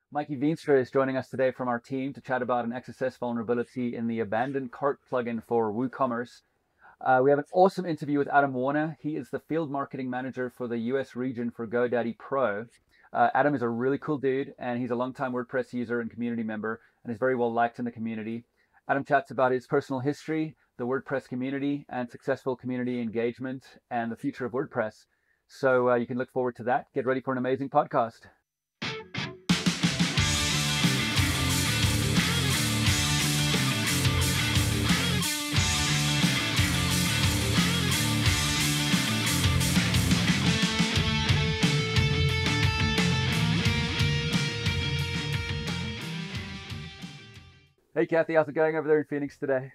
Mikey Veenstra is joining us today from our team to chat about an XSS vulnerability in the abandoned cart plugin for WooCommerce. We have an awesome interview with Adam Warner. He is the field marketing manager for the US region for GoDaddy Pro. Adam is a really cool dude, and he's a longtime WordPress user and community member, and is very well liked in the community. Adam chats about his personal history, the WordPress community, and successful community engagement, and the future of WordPress. So you can look forward to that. Get ready for an amazing podcast. Hey, Kathy, how's it going over there in Phoenix today?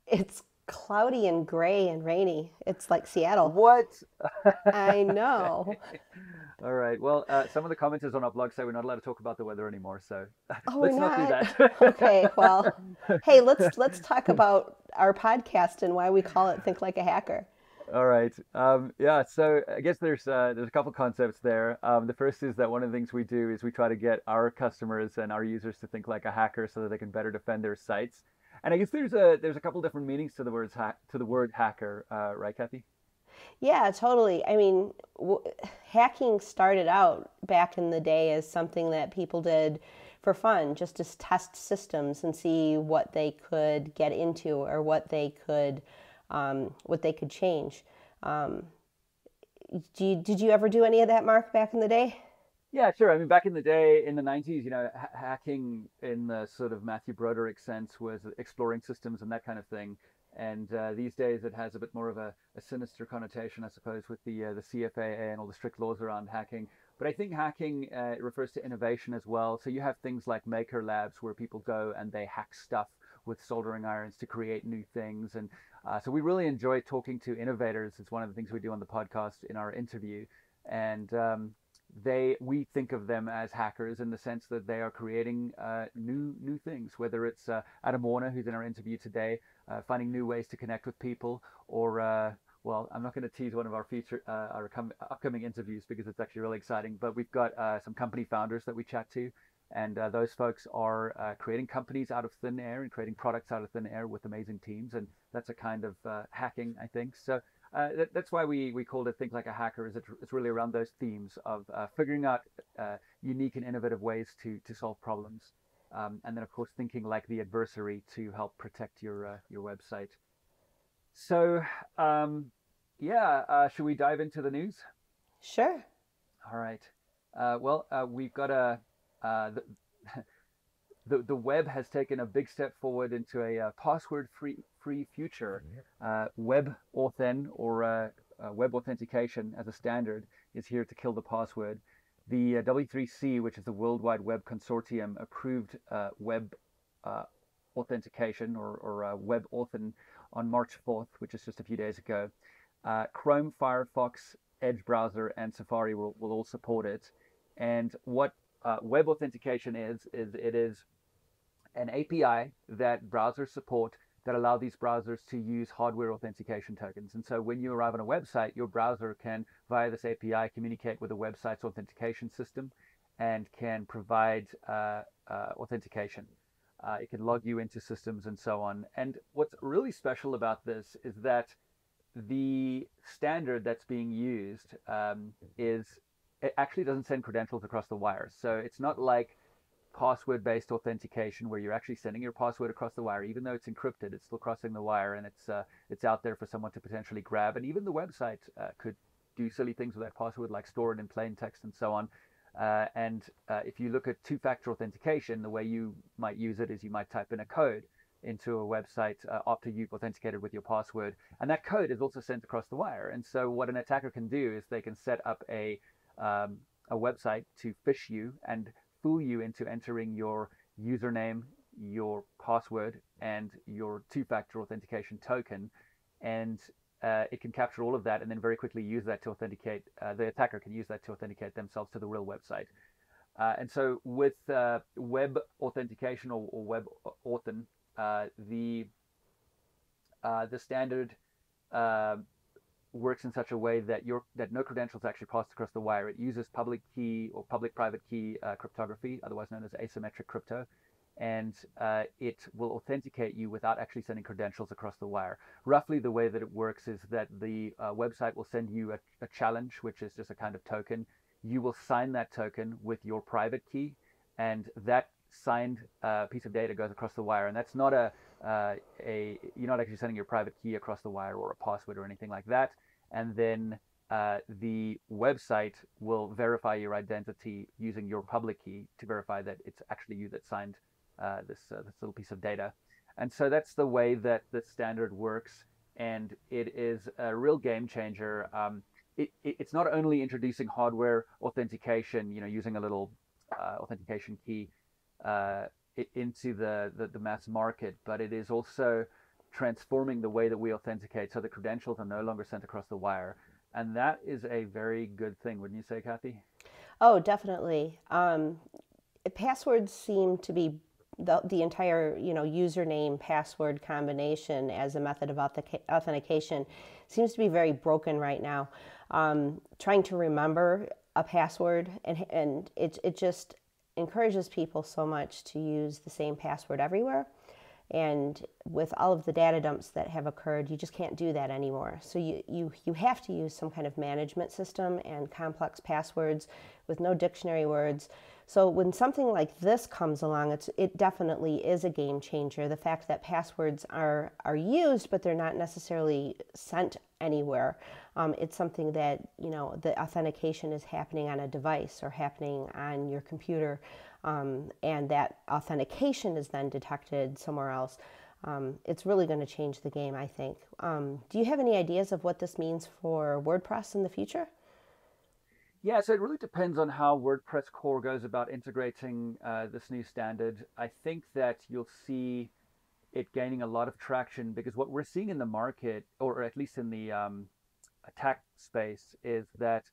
It's cloudy and gray and rainy. It's like Seattle. What? I know. All right. Well, some of the commenters on our blog say we're not allowed to talk about the weather anymore, so Oh, we're let's not do not. that. Okay, well, hey, let's talk about our podcast and why we call it Think Like a Hacker. All right. Yeah. So I guess there's a couple concepts there. The first is that one of the things we do is we try to get our customers and our users to think like a hacker so that they can better defend their sites. And I guess there's a couple different meanings to the word hacker, right, Kathy? Yeah, totally. I mean, hacking started out back in the day as something that people did for fun, just to test systems and see what they could get into or what they could change. Did you ever do any of that, Mark, back in the day? Yeah, sure. I mean, back in the day, in the 90s, hacking in the sort of Matthew Broderick sense was exploring systems and that kind of thing. And these days, it has a bit more of a sinister connotation, I suppose, with the CFAA and all the strict laws around hacking. But I think hacking refers to innovation as well. So you have things like maker labs where people go and they hack stuff with soldering irons to create new things. And so we really enjoy talking to innovators. It's one of the things we do on the podcast in our interview. And we think of them as hackers in the sense that they are creating new things, whether it's Adam Warner, who's in our interview today, finding new ways to connect with people, or well, I'm not going to tease one of our upcoming interviews because it's actually really exciting, but we've got some company founders that we chat to, and those folks are creating companies out of thin air and creating products out of thin air with amazing teams, and that's a kind of hacking, I think. So that's why we called it Think Like a Hacker. It's really around those themes of figuring out unique and innovative ways to solve problems, and then of course thinking like the adversary to help protect your website. So yeah, should we dive into the news? Sure. All right. Well, we've got the web has taken a big step forward into a password-free future. WebAuthn, or web authentication as a standard, is here to kill the password. The W3C, which is the World Wide Web Consortium, approved web authentication, or WebAuthn, on March 4th, which is just a few days ago. Chrome, Firefox, Edge browser, and Safari will all support it. And what web authentication is it is an API that browsers support that allow these browsers to use hardware authentication tokens. And so when you arrive on a website, your browser can, via this API, communicate with the website's authentication system and can provide authentication. It can log you into systems and so on. And what's really special about this is that the standard that's being used it actually doesn't send credentials across the wire. So it's not like password-based authentication where you're actually sending your password across the wire. Even though it's encrypted, it's still crossing the wire, and it's out there for someone to potentially grab. And even the website could do silly things with that password, like store it in plain text and so on. And if you look at two-factor authentication, the way you might use it is you might type in a code into a website after you've authenticated with your password, and that code is also sent across the wire. And so what an attacker can do is they can set up a website to phish you and fool you into entering your username, your password, and your two-factor authentication token, and it can capture all of that and then very quickly use that to authenticate. The attacker can use that to authenticate themselves to the real website. And so with web authentication, or WebAuthn, the standard works in such a way that that no credentials actually passed across the wire. It uses public key or public-private key cryptography, otherwise known as asymmetric crypto, and it will authenticate you without actually sending credentials across the wire. Roughly the way that it works is that the website will send you a challenge, which is just a kind of token. You will sign that token with your private key, and that signed piece of data goes across the wire. And that's not you're not actually sending your private key across the wire or a password or anything like that. And then the website will verify your identity using your public key to verify that it's actually you that signed this little piece of data. And so that's the way that the standard works, and it is a real game changer. It's not only introducing hardware authentication, using a little authentication key into the mass market, but it is also transforming the way that we authenticate, so the credentials are no longer sent across the wire. And that is a very good thing, wouldn't you say, Kathy? Oh, definitely. Passwords seem to be the entire, username password combination as a method of authentication seems to be very broken right now. Trying to remember a password and it just encourages people so much to use the same password everywhere. And with all of the data dumps that have occurred, you just can't do that anymore. So you have to use some kind of management system and complex passwords with no dictionary words. So when something like this comes along, it definitely is a game changer. The fact that passwords are used, but they're not necessarily sent anywhere. It's something that, the authentication is happening on a device or happening on your computer. And that authentication is then detected somewhere else. It's really going to change the game, I think. Do you have any ideas of what this means for WordPress in the future? Yeah, so it really depends on how WordPress core goes about integrating this new standard. I think that you'll see it gaining a lot of traction, because what we're seeing in the market, or at least in the attack space, is that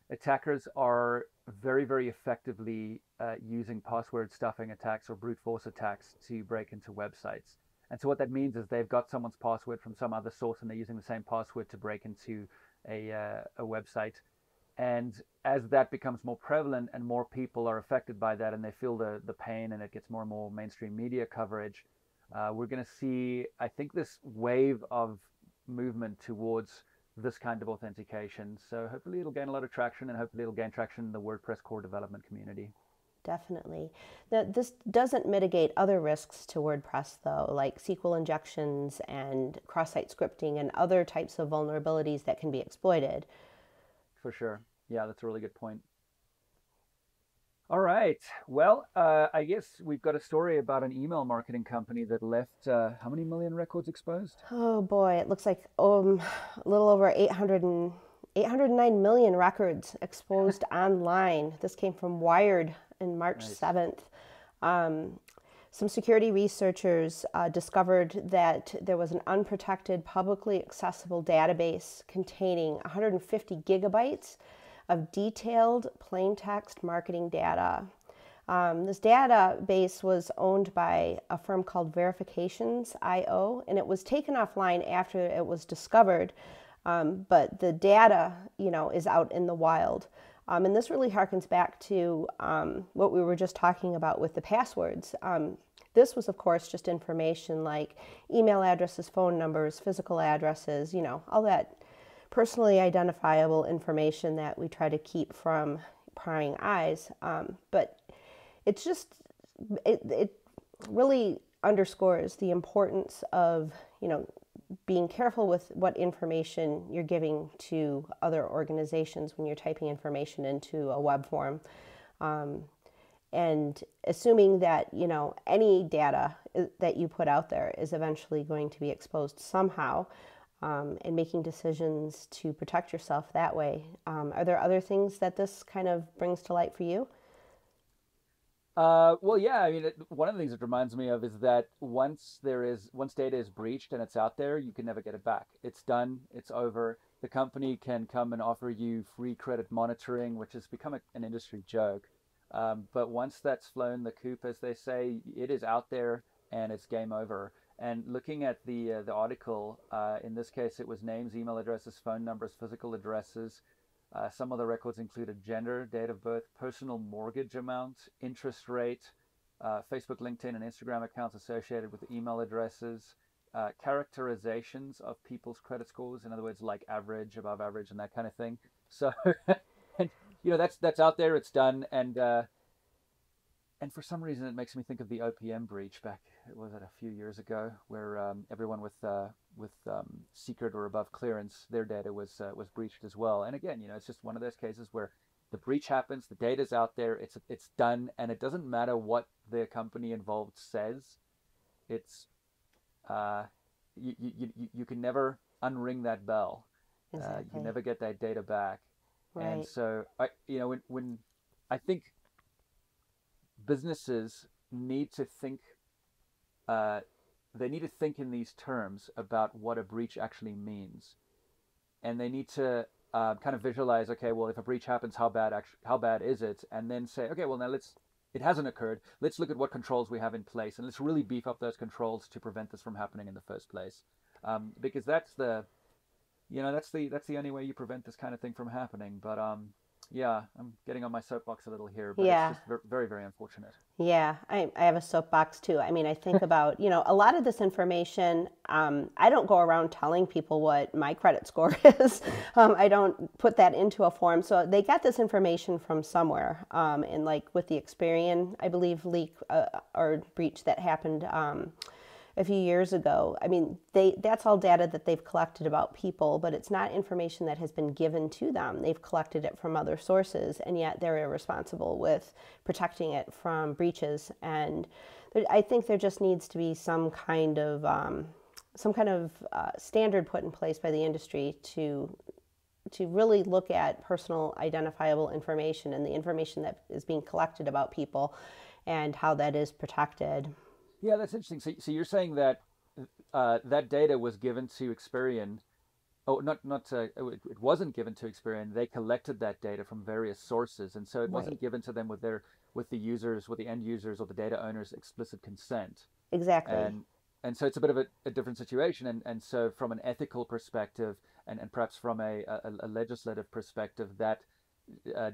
attackers are very, very effectively using password stuffing attacks or brute force attacks to break into websites. And so what that means is they've got someone's password from some other source and they're using the same password to break into a website. And as that becomes more prevalent and more people are affected by that and they feel the pain and it gets more and more mainstream media coverage, we're going to see, I think, this wave of movement towards this kind of authentication. So hopefully it'll gain a lot of traction, and hopefully it'll gain traction in the WordPress core development community. Definitely. Now, this doesn't mitigate other risks to WordPress, though, like SQL injections and cross-site scripting and other types of vulnerabilities that can be exploited. For sure. Yeah, that's a really good point. All right. Well, I guess we've got a story about an email marketing company that left how many million records exposed? Oh boy, it looks like a little over 809 million records exposed online. This came from Wired on March 7th. Some security researchers discovered that there was an unprotected, publicly accessible database containing 150 gigabytes of detailed plain text marketing data. This database was owned by a firm called Verifications.io, and it was taken offline after it was discovered, but the data, is out in the wild. And this really harkens back to what we were just talking about with the passwords. This was, of course, just information like email addresses, phone numbers, physical addresses, all that personally identifiable information that we try to keep from prying eyes. But it's just, it really underscores the importance of, being careful with what information you're giving to other organizations when you're typing information into a web form. And assuming that, any data that you put out there is eventually going to be exposed somehow, and making decisions to protect yourself that way. Are there other things that this kind of brings to light for you? Well, yeah, I mean, one of the things it reminds me of is that once data is breached and it's out there, you can never get it back. It's done, it's over. The company can come and offer you free credit monitoring, which has become an industry joke. But once that's flown the coop, as they say, it is out there and it's game over. And looking at the article, in this case, it was names, email addresses, phone numbers, physical addresses. Some of the records included gender, date of birth, personal mortgage amount, interest rate, Facebook, LinkedIn, and Instagram accounts associated with email addresses, characterizations of people's credit scores. In other words, like average, above average, and that kind of thing. So, and that's out there. It's done, and for some reason, it makes me think of the OPM breach back, was it a few years ago, where everyone with secret or above clearance, their data was breached as well. And again, it's just one of those cases where the breach happens, the data's out there, it's done, and it doesn't matter what the company involved says. It's you can never unring that bell. Exactly. You can never get that data back. Right. And so when I think businesses need to think, they need to think in these terms about what a breach actually means, and they need to kind of visualize, okay, well, if a breach happens, how bad is it, and then say, okay, well, now it hasn't occurred. Let's look at what controls we have in place, and let's really beef up those controls to prevent this from happening in the first place, because that's the only way you prevent this kind of thing from happening. But yeah, I'm getting on my soapbox a little here, but Yeah. it's just very, very unfortunate. Yeah, I have a soapbox too. I mean, I think about, a lot of this information, I don't go around telling people what my credit score is. I don't put that into a form. So they got this information from somewhere. And like with the Experian, I believe, leak or breach that happened a few years ago. I mean, that's all data that they've collected about people, but it's not information that has been given to them. They've collected it from other sources, and yet they're irresponsible with protecting it from breaches. And I think there just needs to be some kind of standard put in place by the industry to really look at personal identifiable information and the information that is being collected about people and how that is protected. Yeah, that's interesting. So you're saying that that data was given to Experian. Oh, it wasn't given to Experian. They collected that data from various sources, and so it wasn't given to them with the end users or the data owners' explicit consent. Exactly. And so it's a bit of a different situation. And so from an ethical perspective, and perhaps from a legislative perspective, that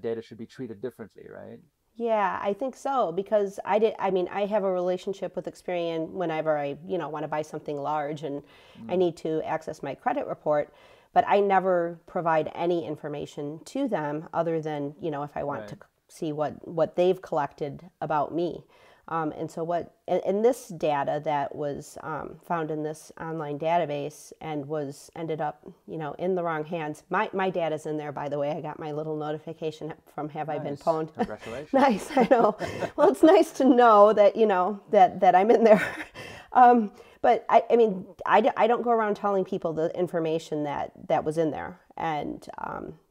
data should be treated differently, right? Yeah, I think so, because I have a relationship with Experian whenever I, want to buy something large and I need to access my credit report, but I never provide any information to them other than, if I want to see what they've collected about me. And so and this data that was found in this online database and ended up, in the wrong hands. My data's in there, by the way. I got my little notification from Have I Been Pwned? Congratulations. Nice, I know. Well, it's nice to know that, that I'm in there. But I don't go around telling people the information that was in there. And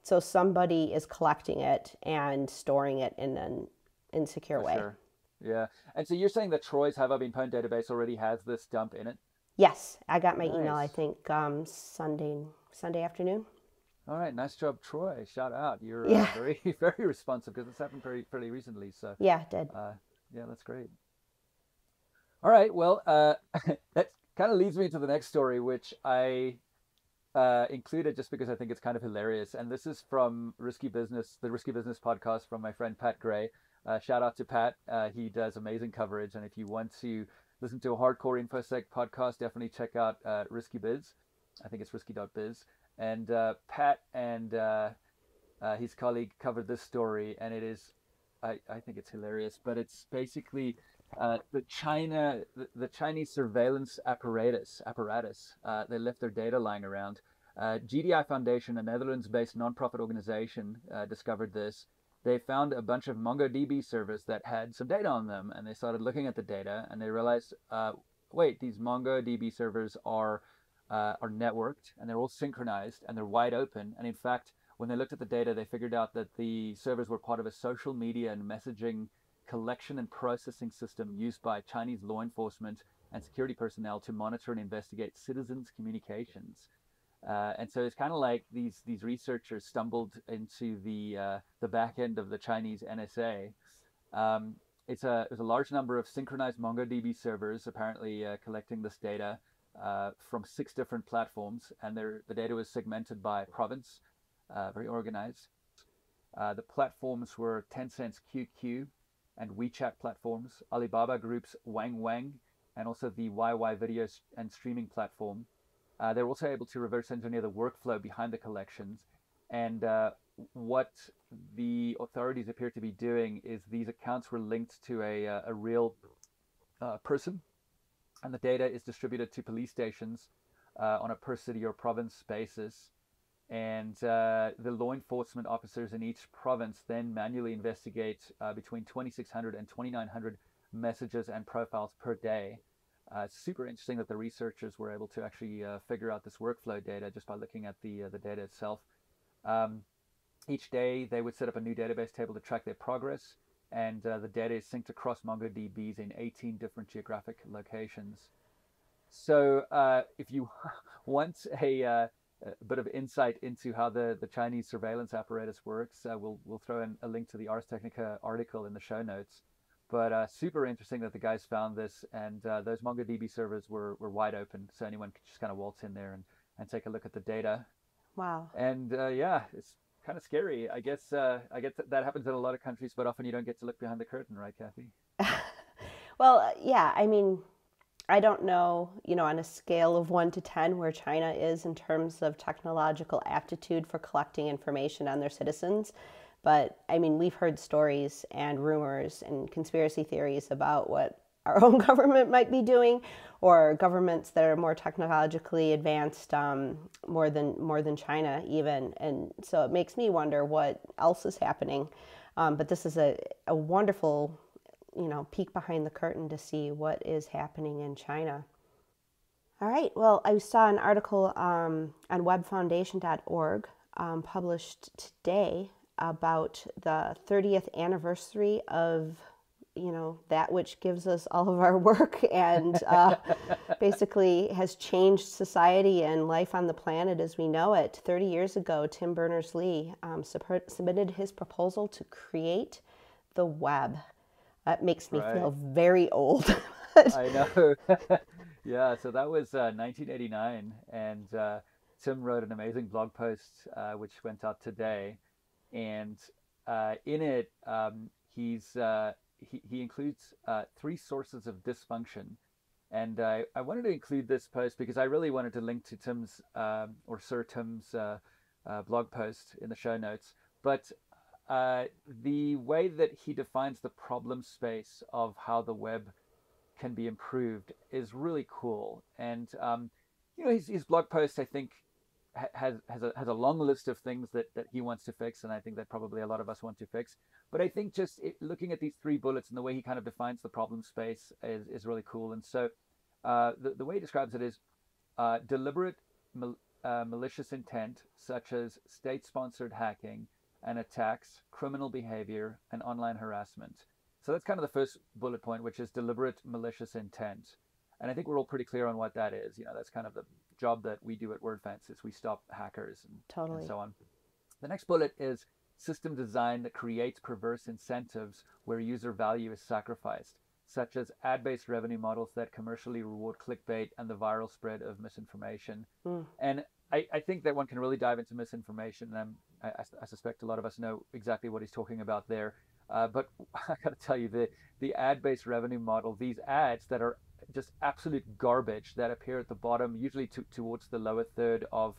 so somebody is collecting it and storing it in an insecure way. Sure. Yeah. And so you're saying that Troy's Have I Been Pwned database already has this dump in it? Yes. I got my email, I think, Sunday afternoon. All right. Nice job, Troy. Shout out. You're Yeah. very, very responsive, because it's happened fairly recently. So Yeah, it did. yeah, that's great. All right. Well, that kind of leads me to the next story, which I included just because I think it's kind of hilarious. And this is from Risky Business, the Risky Business podcast, from my friend Pat Gray. Shout out to Pat. He does amazing coverage. And if you want to listen to a hardcore InfoSec podcast, definitely check out Risky Biz. I think it's risky.biz. And Pat and his colleague covered this story, and it is, I think it's hilarious, but it's basically the Chinese surveillance apparatus. They left their data lying around. GDI Foundation, a Netherlands-based non-profit organization, discovered this. They found a bunch of MongoDB servers that had some data on them, and they started looking at the data, and they realized, wait, these MongoDB servers are networked, and they're all synchronized, and they're wide open. And in fact, when they looked at the data, they figured out that the servers were part of a social media and messaging collection and processing system used by Chinese law enforcement and security personnel to monitor and investigate citizens' communications. And so it's kind of like these researchers stumbled into the back end of the Chinese NSA, it was a large number of synchronized MongoDB servers apparently collecting this data from 6 different platforms, and the data was segmented by province, very organized. The platforms were Tencent's QQ and WeChat platforms, Alibaba Group's Wang Wang, and also the YY video and streaming platform. They were also able to reverse engineer the workflow behind the collections. And what the authorities appear to be doing is these accounts were linked to a real person, and the data is distributed to police stations on a per city or province basis. And the law enforcement officers in each province then manually investigate between 2,600 and 2,900 messages and profiles per day. It's super interesting that the researchers were able to actually figure out this workflow data just by looking at the data itself. Each day they would set up a new database table to track their progress, and the data is synced across MongoDBs in 18 different geographic locations. So if you want a bit of insight into how the Chinese surveillance apparatus works, we'll throw in a link to the Ars Technica article in the show notes. But super interesting that the guys found this, and those MongoDB servers were wide open, so anyone could just kind of waltz in there and take a look at the data. Wow. And yeah, it's kind of scary. I guess that happens in a lot of countries, but often you don't get to look behind the curtain, right, Kathy? Well, yeah, I mean, I don't know, on a scale of 1 to 10 where China is in terms of technological aptitude for collecting information on their citizens. But I mean, we've heard stories and rumors and conspiracy theories about what our own government might be doing, or governments that are more technologically advanced, more than China even. And so it makes me wonder what else is happening. But this is a wonderful, peek behind the curtain to see what is happening in China. All right. Well, I saw an article on webfoundation.org published today about the 30th anniversary of, that which gives us all of our work and basically has changed society and life on the planet as we know it. 30 years ago, Tim Berners-Lee submitted his proposal to create the web. That makes me feel very old. I know. Yeah, so that was 1989, and Tim wrote an amazing blog post which went out today. And in it, he includes 3 sources of dysfunction. And I wanted to include this post because I really wanted to link to Tim's or Sir Tim's blog post in the show notes. But the way that he defines the problem space of how the web can be improved is really cool. And his blog post, I think, has a long list of things that he wants to fix, and I think that probably a lot of us want to fix. But I think just looking at these 3 bullets and the way he kind of defines the problem space is really cool. And so the way he describes it is deliberate malicious intent, such as state-sponsored hacking and attacks, criminal behavior, and online harassment. So that's kind of the first bullet point, which is deliberate malicious intent. And I think we're all pretty clear on what that is. That's kind of the job that we do at Wordfence, is we stop hackers and so on. The next bullet is system design that creates perverse incentives where user value is sacrificed, such as ad-based revenue models that commercially reward clickbait and the viral spread of misinformation. And I think that one can really dive into misinformation, and I suspect a lot of us know exactly what he's talking about there. But I got to tell you, the ad-based revenue model, these ads that are just absolute garbage that appear at the bottom, usually towards the lower third of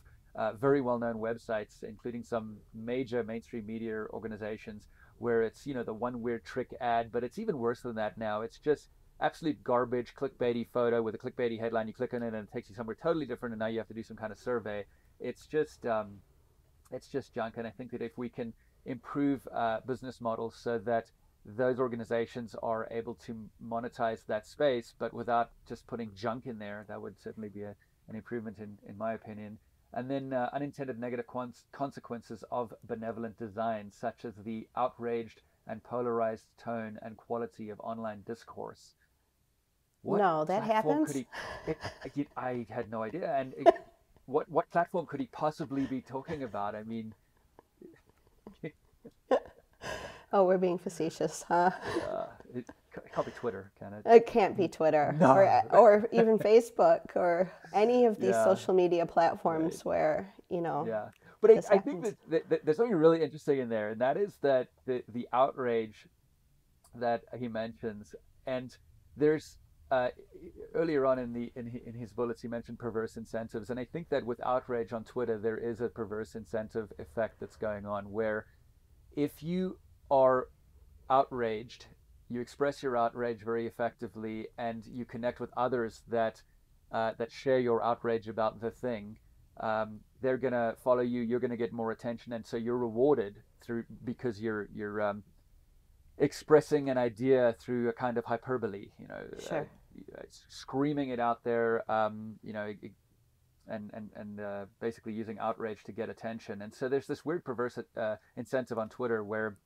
very well-known websites, including some major mainstream media organizations, where it's, the one weird trick ad, but it's even worse than that now. It's just absolute garbage, clickbaity photo with a clickbaity headline. You click on it and it takes you somewhere totally different, and now you have to do some kind of survey. It's just junk. And I think that if we can improve business models so that those organizations are able to monetize that space, but without just putting junk in there, that would certainly be an improvement in my opinion. And then unintended negative consequences of benevolent design, such as the outraged and polarized tone and quality of online discourse. No, that happens? I had no idea. And what platform could he possibly be talking about? I mean... Oh, we're being facetious, huh? It can't be Twitter, can it? It can't be Twitter No. or even Facebook or any of these Yeah, social media right. platforms where, Yeah. But this I think happens. that there's something really interesting in there, and that is that the outrage that he mentions, and there's earlier on in his bullets he mentioned perverse incentives, and I think that with outrage on Twitter there is a perverse incentive effect that's going on where if you are outraged, you express your outrage very effectively, and you connect with others that share your outrage about the thing. They're gonna follow you. You're gonna get more attention, and so you're rewarded through because you're expressing an idea through a kind of hyperbole. Sure. Screaming it out there. And basically using outrage to get attention. And so there's this weird perverse incentive on Twitter where,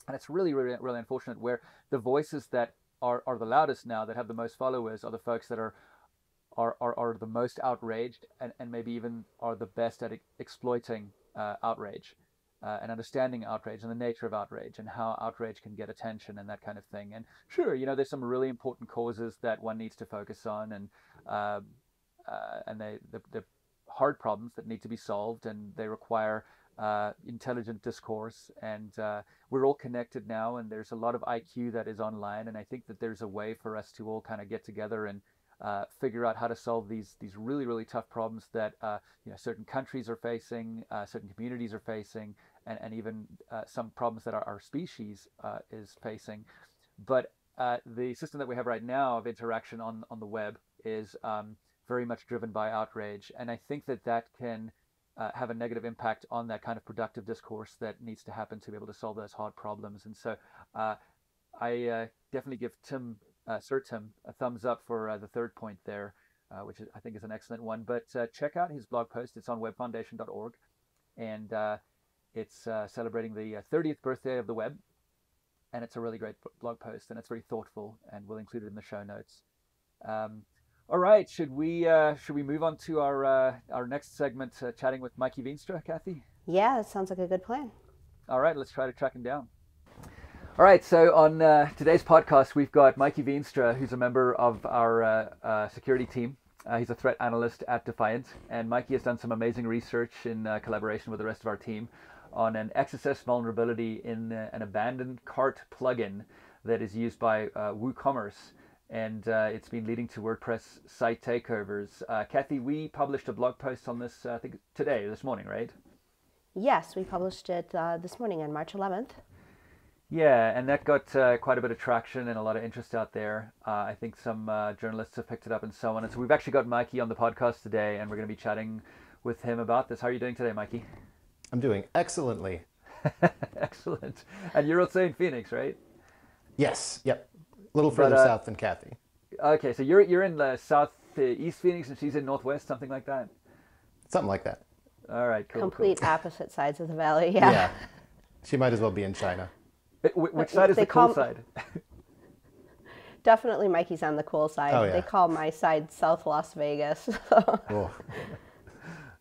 and it's really, really, really unfortunate, where the voices that are the loudest now, that have the most followers, are the folks that are the most outraged, and maybe even are the best at exploiting outrage and understanding outrage and the nature of outrage and how outrage can get attention and that kind of thing. And sure, there's some really important causes that one needs to focus on, and they're hard problems that need to be solved, and they require intelligent discourse, and we're all connected now, and there's a lot of IQ that is online, and I think that there's a way for us to all kind of get together and figure out how to solve these really, really tough problems that certain countries are facing, certain communities are facing, and even some problems that our species is facing. But the system that we have right now of interaction on the web is very much driven by outrage, and I think that can have a negative impact on that kind of productive discourse that needs to happen to be able to solve those hard problems. And so I definitely give Sir Tim a thumbs up for the third point there, which I think is an excellent one. But check out his blog post. It's on webfoundation.org, and it's celebrating the 30th birthday of the web, and it's a really great blog post, and it's very thoughtful, and we'll include it in the show notes. All right, should we move on to our next segment, chatting with Mikey Veenstra, Kathy? Yeah, that sounds like a good plan. All right, let's try to track him down. All right, so on today's podcast, we've got Mikey Veenstra, who's a member of our security team. He's a threat analyst at Defiant, and Mikey has done some amazing research in collaboration with the rest of our team on an XSS vulnerability in an abandoned cart plugin that is used by WooCommerce. And it's been leading to WordPress site takeovers. Kathy, we published a blog post on this, I think this morning, right? Yes, we published it this morning on March 11th. Yeah, and that got quite a bit of traction and a lot of interest out there. I think some journalists have picked it up and so on. And so we've actually got Mikey on the podcast today, and we're going to be chatting with him about this. How are you doing today, Mikey? I'm doing excellently. Excellent. And you're also in Phoenix, right? Yes, yep. A little further south than Kathy. Okay, so you're in the southeast Phoenix, and she's in northwest, something like that? Something like that. All right, cool. Complete cool. opposite sides of the valley, yeah. She might as well be in China. Which side is the cool side? Definitely Mikey's on the cool side. Oh, yeah. They call my side South Las Vegas. Cool.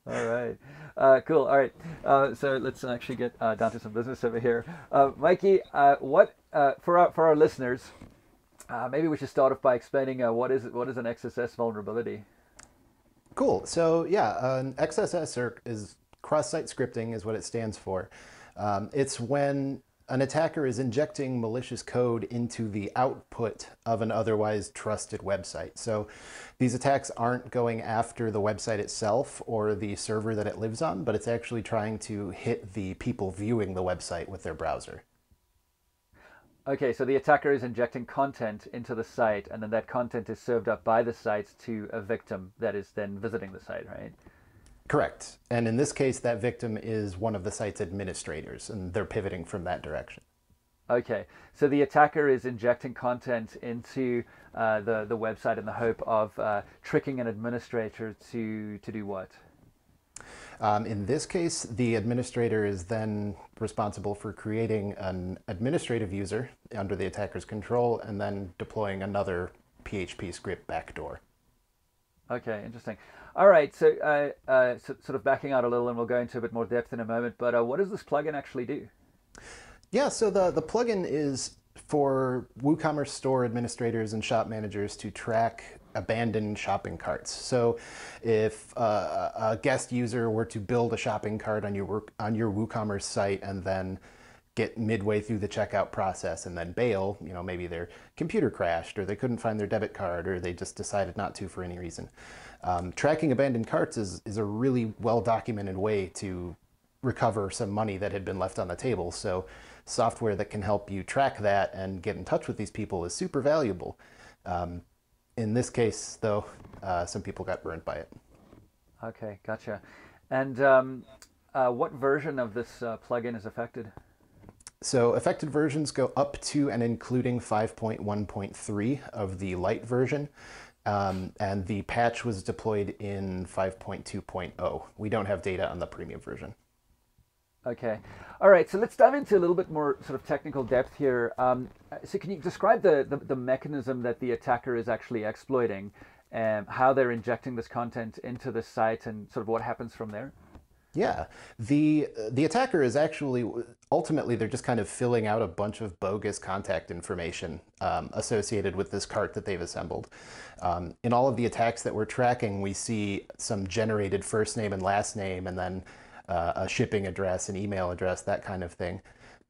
All right. Cool. All right. So let's actually get down to some business over here. Mikey, what for our listeners, maybe we should start off by explaining what is an XSS vulnerability? Cool. So yeah, an XSS is cross-site scripting is what it stands for. It's when an attacker is injecting malicious code into the output of an otherwise trusted website. So these attacks aren't going after the website itself or the server that it lives on, but it's actually trying to hit the people viewing the website with their browser. Okay, so the attacker is injecting content into the site, and then that content is served up by the site to a victim that is then visiting the site, right? Correct. And in this case, that victim is one of the site's administrators, and they're pivoting from that direction. Okay, so the attacker is injecting content into the website in the hope of tricking an administrator to do what? In this case, the administrator is then responsible for creating an administrative user under the attacker's control and then deploying another PHP script backdoor. Okay, interesting. All right, so, sort of backing out a little, and we'll go into a bit more depth in a moment, but what does this plugin actually do? Yeah, so the plugin is for WooCommerce store administrators and shop managers to track abandoned shopping carts. So if a guest user were to build a shopping cart on your WooCommerce site and then get midway through the checkout process and then bail, you know, maybe their computer crashed or they couldn't find their debit card or they just decided not to for any reason. Tracking abandoned carts is a really well-documented way to recover some money that had been left on the table. So software that can help you track that and get in touch with these people is super valuable. In this case, though, some people got burned by it. Okay, gotcha. And what version of this plugin is affected? So affected versions go up to and including 5.1.3 of the light version. And the patch was deployed in 5.2.0. We don't have data on the premium version. Okay. All right. So let's dive into a little bit more sort of technical depth here. So can you describe the mechanism that the attacker is actually exploiting, and how they're injecting this content into the site and sort of what happens from there? Yeah, the attacker is actually, ultimately, they're just kind of filling out a bunch of bogus contact information associated with this cart that they've assembled. In all of the attacks that we're tracking, we see some generated first name and last name, and then a shipping address, an email address, that kind of thing.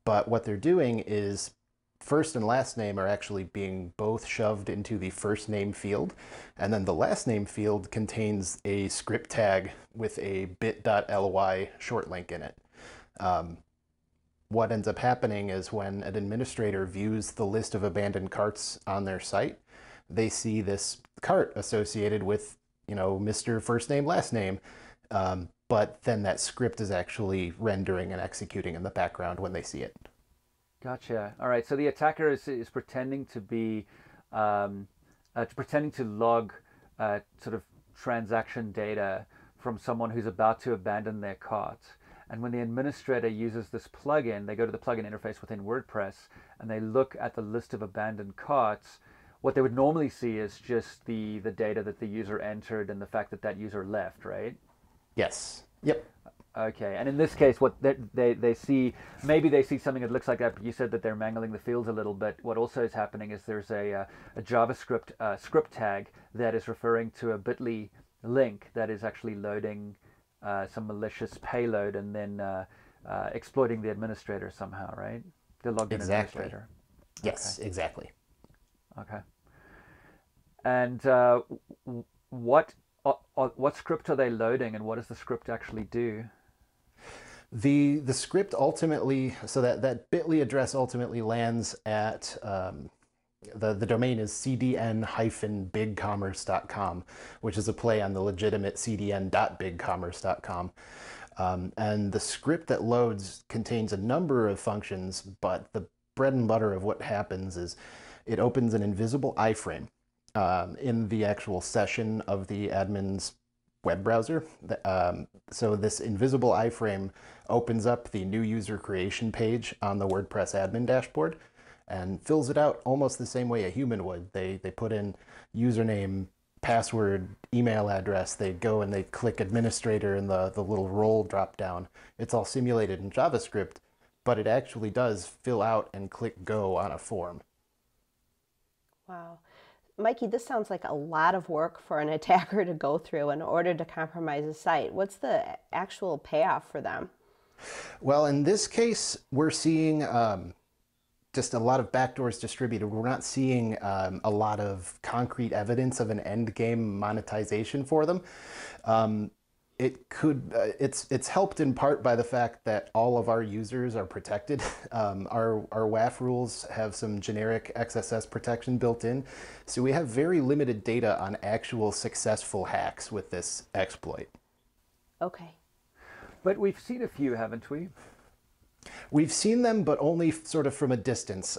But what they're doing is first and last name are actually being both shoved into the first name field, and then the last name field contains a script tag with a bit.ly short link in it. What ends up happening is when an administrator views the list of abandoned carts on their site, they see this cart associated with, you know, Mr. First Name, Last Name, but then that script is actually rendering and executing in the background when they see it. Gotcha. All right. So the attacker is pretending to be pretending to log sort of transaction data from someone who's about to abandon their cart. And when the administrator uses this plugin, they go to the plugin interface within WordPress and they look at the list of abandoned carts. What they would normally see is just the data that the user entered and the fact that that user left, right? Yes. Yep. Okay, and in this case, what they see, maybe they see something that looks like that, but you said that they're mangling the fields a little bit. What also is happening is there's a JavaScript script tag that is referring to a bit.ly link that is actually loading some malicious payload and then exploiting the administrator somehow, right? The logged in administrator. Yes, okay. Exactly. Okay. And what script are they loading, and what does the script actually do? The script ultimately, so that bit.ly address ultimately lands at, the domain is cdn-bigcommerce.com, which is a play on the legitimate cdn.bigcommerce.com. And the script that loads contains a number of functions, but the bread and butter of what happens is it opens an invisible iframe in the actual session of the admin's web browser. So this invisible iframe opens up the new user creation page on the WordPress admin dashboard and fills it out almost the same way a human would. They put in username, password, email address, they go and they click administrator in the little role drop down. It's all simulated in JavaScript, but it actually does fill out and click go on a form. Wow. Mikey, this sounds like a lot of work for an attacker to go through in order to compromise a site. What's the actual payoff for them? Well, in this case, we're seeing just a lot of backdoors distributed. We're not seeing a lot of concrete evidence of an end game monetization for them. It's helped in part by the fact that all of our users are protected. Our WAF rules have some generic XSS protection built in, so we have very limited data on actual successful hacks with this exploit. Okay. But we've seen a few, haven't we? We've seen them, but only sort of from a distance.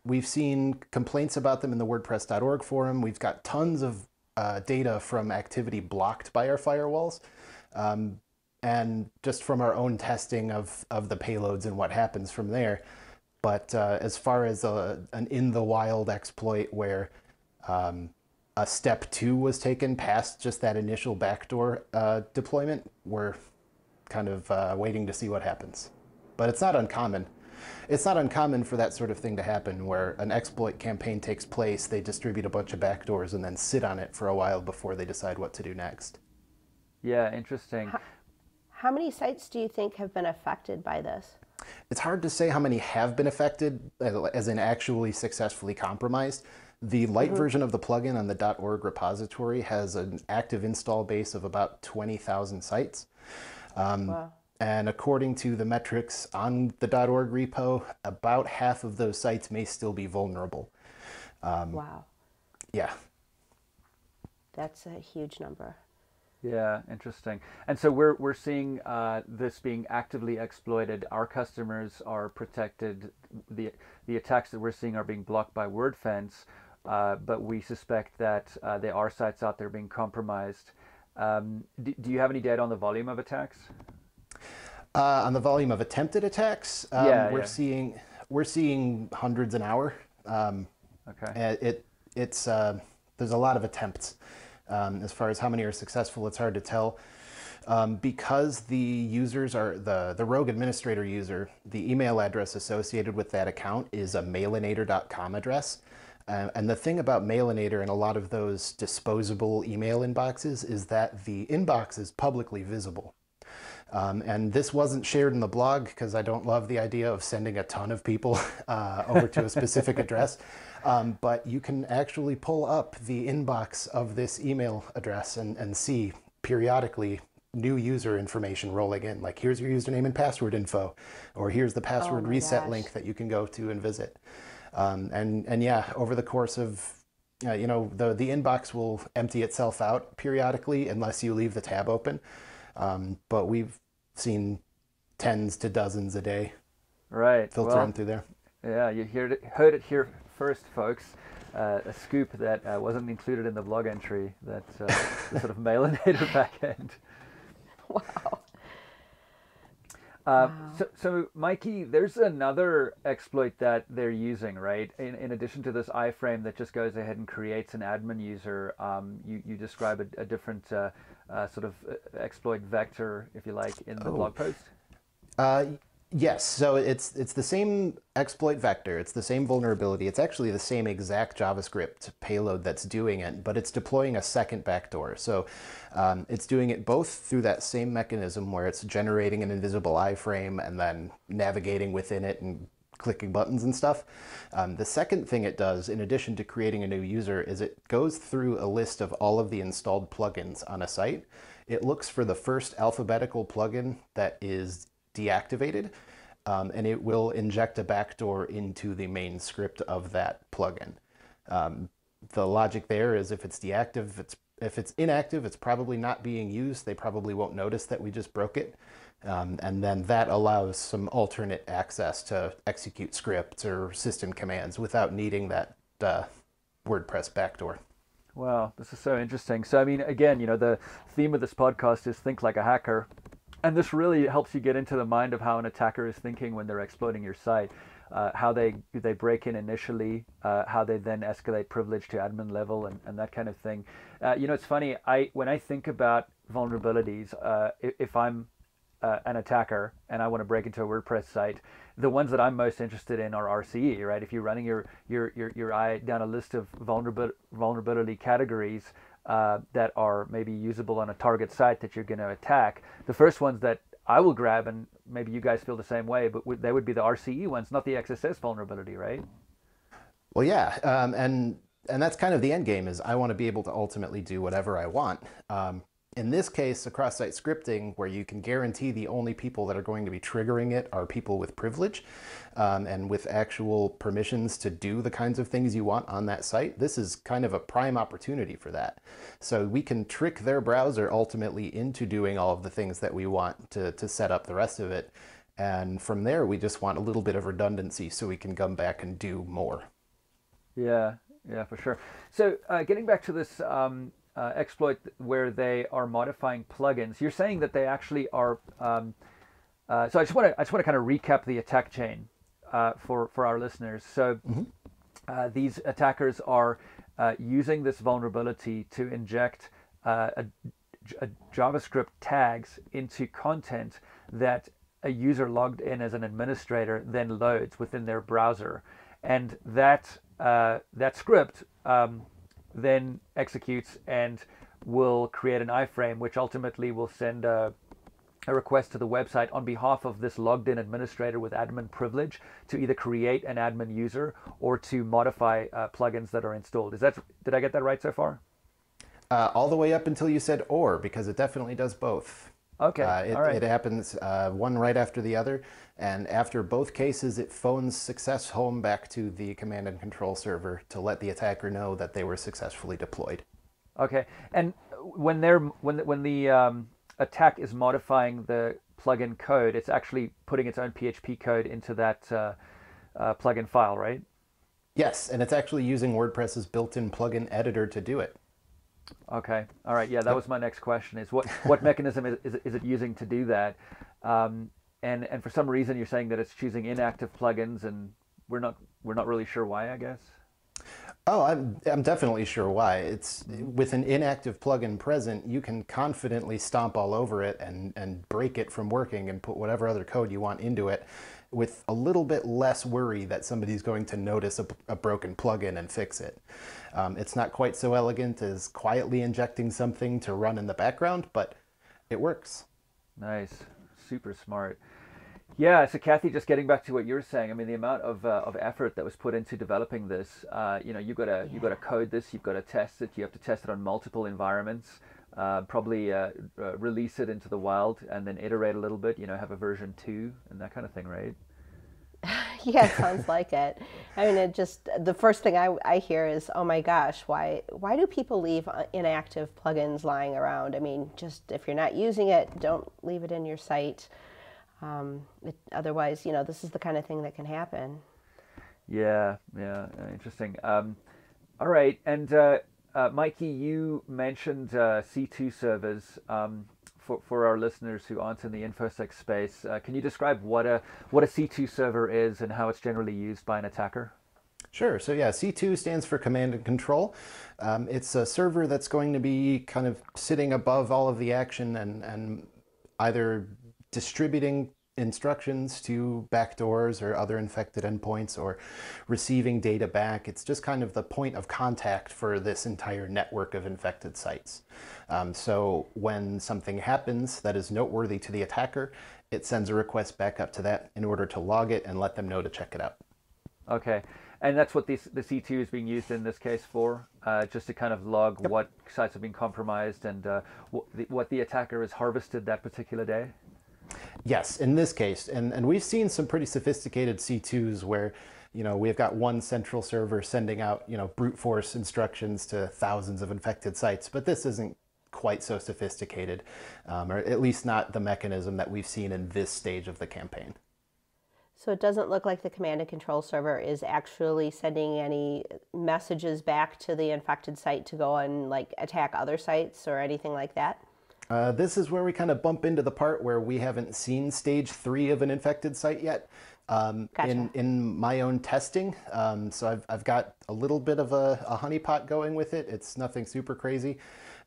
We've seen complaints about them in the WordPress.org forum. We've got tons of data from activity blocked by our firewalls, and just from our own testing of the payloads and what happens from there. But as far as an in-the-wild exploit where a step 2 was taken past just that initial backdoor deployment, we're kind of waiting to see what happens. But it's not uncommon. it's not uncommon for that sort of thing to happen where an exploit campaign takes place, they distribute a bunch of backdoors and then sit on it for a while before they decide what to do next. Yeah, interesting. How many sites do you think have been affected by this? It's hard to say how many have been affected, as in actually successfully compromised. The light version of the plugin on the .org repository has an active install base of about 20,000 sites. Wow. And according to the metrics on the .org repo, about half of those sites may still be vulnerable. Wow. Yeah. That's a huge number. Yeah, interesting. And so we're seeing this being actively exploited. Our customers are protected. The attacks that we're seeing are being blocked by Wordfence, but we suspect that there are sites out there being compromised. Do you have any data on the volume of attacks? On the volume of attempted attacks, we're seeing hundreds an hour. Okay. It's there's a lot of attempts. As far as how many are successful, it's hard to tell. Because the users are the rogue administrator user, the email address associated with that account is a mailinator.com address. And the thing about Mailinator and a lot of those disposable email inboxes is that the inbox is publicly visible. And this wasn't shared in the blog because I don't love the idea of sending a ton of people over to a specific address. But you can actually pull up the inbox of this email address and see periodically new user information rolling in. Like, here's your username and password info, or here's the password reset link that you can go to and visit. And yeah, over the course of, the inbox will empty itself out periodically unless you leave the tab open. But we've seen tens to dozens a day. Right. Filtering through there. Yeah, you heard it here first, folks. A scoop that wasn't included in the blog entry. That's the sort of Mailinator backend. Wow. So Mikey, there's another exploit that they're using, right? In addition to this iframe that just goes ahead and creates an admin user, you describe a different sort of exploit vector, if you like, in the blog post? Yes, so it's the same exploit vector, it's the same vulnerability, it's actually the same exact JavaScript payload that's doing it, but it's deploying a second backdoor. So it's doing it both through that same mechanism where it's generating an invisible iframe and then navigating within it and clicking buttons and stuff. The second thing it does, in addition to creating a new user, is it goes through a list of all of the installed plugins on a site. It looks for the first alphabetical plugin that is deactivated, and it will inject a backdoor into the main script of that plugin. The logic there is if it's inactive, it's probably not being used. They probably won't notice that we just broke it. And then that allows some alternate access to execute scripts or system commands without needing that WordPress backdoor. Wow, this is so interesting. So, I mean, again, the theme of this podcast is think like a hacker. And this really helps you get into the mind of how an attacker is thinking when they're exploiting your site, how they break in initially, how they then escalate privilege to admin level and that kind of thing. It's funny, when I think about vulnerabilities, if I'm an attacker and I want to break into a WordPress site, the ones that I'm most interested in are RCE, right? If you're running your eye down a list of vulnerability categories, that are maybe usable on a target site that you're going to attack. The first ones that I will grab, and maybe you guys feel the same way, but they would be the RCE ones, not the XSS vulnerability, right? Well, yeah, and that's kind of the end game, is I want to be able to ultimately do whatever I want. In this case, cross-site scripting, where you can guarantee the only people that are going to be triggering it are people with privilege and with actual permissions to do the kinds of things you want on that site, this is kind of a prime opportunity for that. So we can trick their browser ultimately into doing all of the things that we want to set up the rest of it. And from there, we just want a little bit of redundancy so we can come back and do more. Yeah, for sure. So getting back to this exploit where they are modifying plugins, you're saying that they actually are. So I just want to kind of recap the attack chain for our listeners. So these attackers are using this vulnerability to inject JavaScript tags into content that a user logged in as an administrator then loads within their browser, and that script then executes and will create an iframe, which ultimately will send a request to the website on behalf of this logged in administrator with admin privilege to either create an admin user or to modify plugins that are installed. Did I get that right so far? All the way up until you said or, because it definitely does both. Okay, all right. It happens one right after the other, and after both cases, it phones success home back to the command and control server to let the attacker know that they were successfully deployed. Okay, and when the attack is modifying the plugin code, it's actually putting its own PHP code into that plugin file, right? Yes, and it's actually using WordPress's built-in plugin editor to do it. Okay, all right. Yeah, that was my next question: is what mechanism is it using to do that? And for some reason, you're saying that it's choosing inactive plugins, and we're not really sure why, I guess. Oh, I'm definitely sure why. It's with an inactive plugin present, you can confidently stomp all over it and break it from working and put whatever other code you want into it with a little bit less worry that somebody's going to notice a broken plugin and fix it. It's not quite so elegant as quietly injecting something to run in the background, but it works. Nice, super smart. Yeah, so Kathy, just getting back to what you were saying, I mean, the amount of effort that was put into developing this, you've got to code this, you've got to test it, you have to test it on multiple environments, probably release it into the wild, and then iterate a little bit, have a version 2 and that kind of thing, right? Yeah, it sounds like it. I mean, the first thing I hear is, oh my gosh, why do people leave inactive plugins lying around? I mean, just if you're not using it, don't leave it in your site. Otherwise, this is the kind of thing that can happen. Yeah, interesting. All right, and Mikey, you mentioned C2 servers. For our listeners who aren't in the InfoSec space, can you describe what a C2 server is and how it's generally used by an attacker? Sure. So yeah, C2 stands for command and control. It's a server that's going to be kind of sitting above all of the action and either distributing instructions to backdoors or other infected endpoints or receiving data back. It's just kind of the point of contact for this entire network of infected sites. So when something happens that is noteworthy to the attacker, it sends a request back up to that in order to log it and let them know to check it out. Okay. And that's what the C2 is being used in this case for, just to kind of log Yep. what sites have been compromised and what the attacker has harvested that particular day? Yes, in this case, and we've seen some pretty sophisticated C2s where, we've got one central server sending out, brute force instructions to thousands of infected sites, but this isn't quite so sophisticated, or at least not the mechanism that we've seen in this stage of the campaign. So it doesn't look like the command and control server is actually sending any messages back to the infected site to go and attack other sites or anything like that? This is where we kind of bump into the part where we haven't seen stage 3 of an infected site yet. Gotcha. In my own testing, so I've got a little bit of a honeypot going with it. It's nothing super crazy.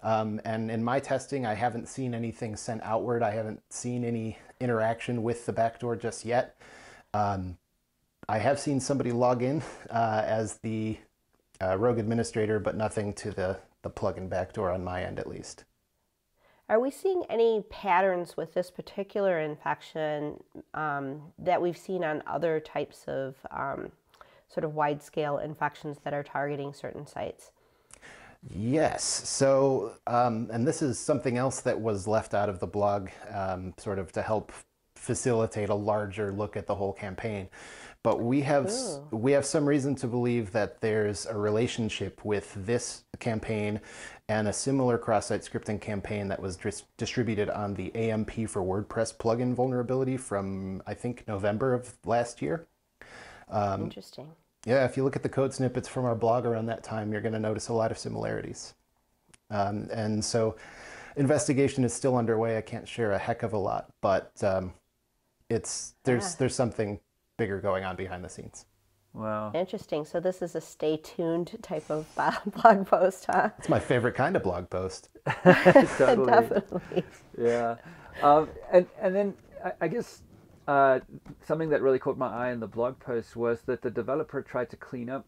And in my testing, I haven't seen anything sent outward. I haven't seen any interaction with the backdoor just yet. I have seen somebody log in as the rogue administrator, but nothing to the plugin backdoor on my end, at least. Are we seeing any patterns with this particular infection that we've seen on other types of sort of wide-scale infections that are targeting certain sites? Yes. So, and this is something else that was left out of the blog, sort of to help facilitate a larger look at the whole campaign. But we have some reason to believe that there's a relationship with this campaign and a similar cross-site scripting campaign that was distributed on the AMP for WordPress plugin vulnerability from, I think, November of last year. Interesting. Yeah, if you look at the code snippets from our blog around that time, you're going to notice a lot of similarities. And so investigation is still underway. I can't share a heck of a lot, but there's something bigger going on behind the scenes. Wow. Interesting. So this is a stay tuned type of blog post, huh? It's my favorite kind of blog post. Totally. Definitely. Yeah. And then I guess something that really caught my eye in the blog post was that the developer tried to clean up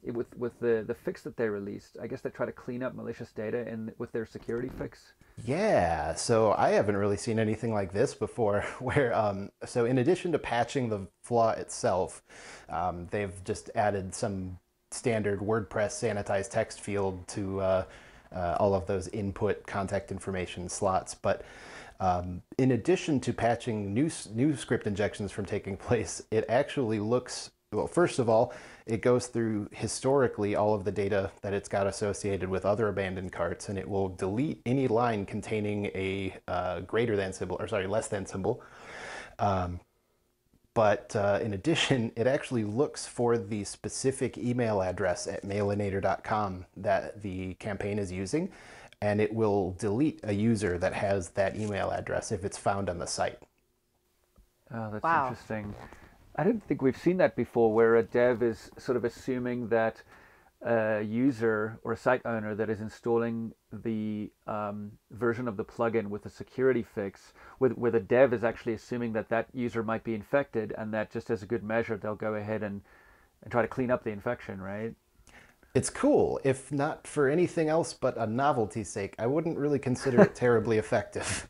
it with the fix that they released. I guess they tried to clean up malicious data with their security fix. Yeah, so I haven't really seen anything like this before where, so in addition to patching the flaw itself, they've just added some standard WordPress sanitized text field to all of those input contact information slots. But in addition to patching new script injections from taking place, it actually looks, well, first of all, it goes through historically all of the data that it's got associated with other abandoned carts, and it will delete any line containing a greater than symbol, or sorry, less than symbol. But in addition, it actually looks for the specific email address at mailinator.com that the campaign is using, and it will delete a user that has that email address if it's found on the site. Oh, that's Wow. interesting. I don't think we've seen that before, where a dev is sort of assuming that a user or a site owner that is installing the version of the plugin with a security fix, where the dev is actually assuming that that user might be infected, and that just as a good measure, they'll go ahead and try to clean up the infection, right? It's cool, if not for anything else but a novelty's sake. I wouldn't really consider it terribly effective.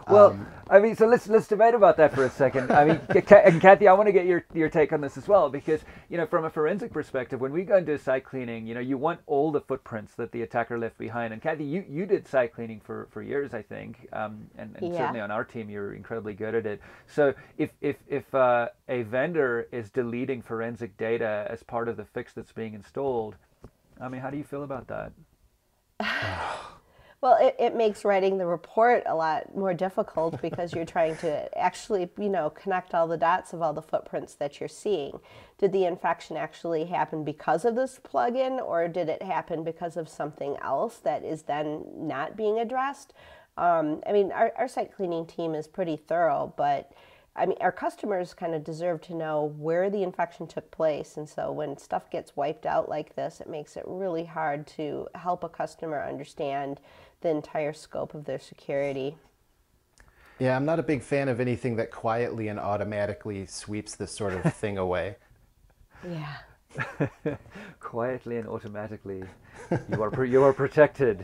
Well, I mean, so let's debate about that for a second. I mean, and Kathy, I want to get your take on this as well, because, you know, from a forensic perspective, when we go and do site cleaning, you know, you want all the footprints that the attacker left behind. And Kathy, you did site cleaning for years, I think, and Yeah. certainly on our team, you're incredibly good at it. So if a vendor is deleting forensic data as part of the fix that's being installed, I mean, how do you feel about that? Well, it makes writing the report a lot more difficult because you're trying to actually, you know, connect all the dots of all the footprints that you're seeing. Did the infection actually happen because of this plugin, or did it happen because of something else that is then not being addressed? I mean, our site cleaning team is pretty thorough, but I mean, our customers kind of deserve to know where the infection took place. And so when stuff gets wiped out like this, it makes it really hard to help a customer understand the entire scope of their security. Yeah, I'm not a big fan of anything that quietly and automatically sweeps this sort of thing away. Yeah. Quietly and automatically, you are protected.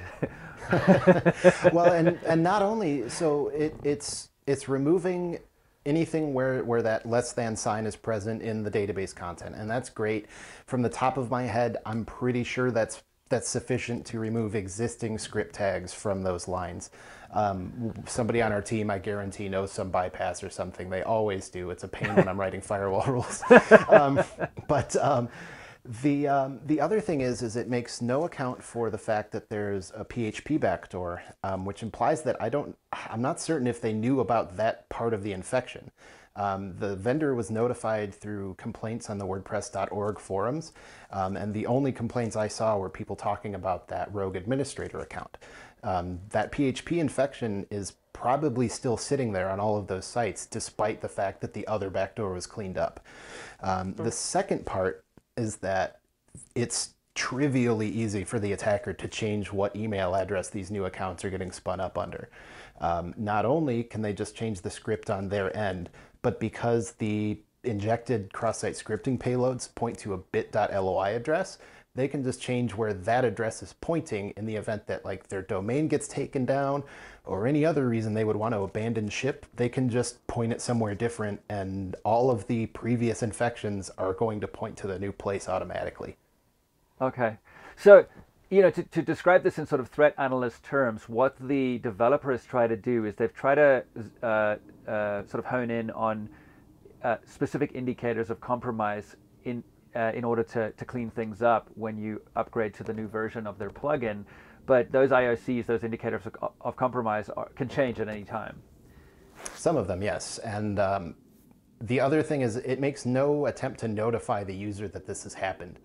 Well, and not only, so it's removing anything where that less than sign is present in the database content, and that's great. From the top of my head, I'm pretty sure that's sufficient to remove existing script tags from those lines. Somebody on our team, I guarantee, knows some bypass or something. They always do. It's a pain when I'm writing firewall rules. The other thing is it makes no account for the fact that there's a PHP backdoor, which implies that I'm not certain if they knew about that part of the infection. The vendor was notified through complaints on the WordPress.org forums, and the only complaints I saw were people talking about that rogue administrator account. That PHP infection is probably still sitting there on all of those sites, despite the fact that the other backdoor was cleaned up. The second part is that it's trivially easy for the attacker to change what email address these new accounts are getting spun up under. Not only can they just change the script on their end, but because the injected cross-site scripting payloads point to a bit.loi address, they can just change where that address is pointing in the event that, like, their domain gets taken down or any other reason they would want to abandon ship. They can just point it somewhere different, and all of the previous infections are going to point to the new place automatically. Okay, so, you know, to describe this in sort of threat analyst terms, what the developers try to do is they've tried to sort of hone in on specific indicators of compromise in order to clean things up when you upgrade to the new version of their plugin. But those IOCs, those indicators of compromise, can change at any time. Some of them, yes. And the other thing is it makes no attempt to notify the user that this has happened.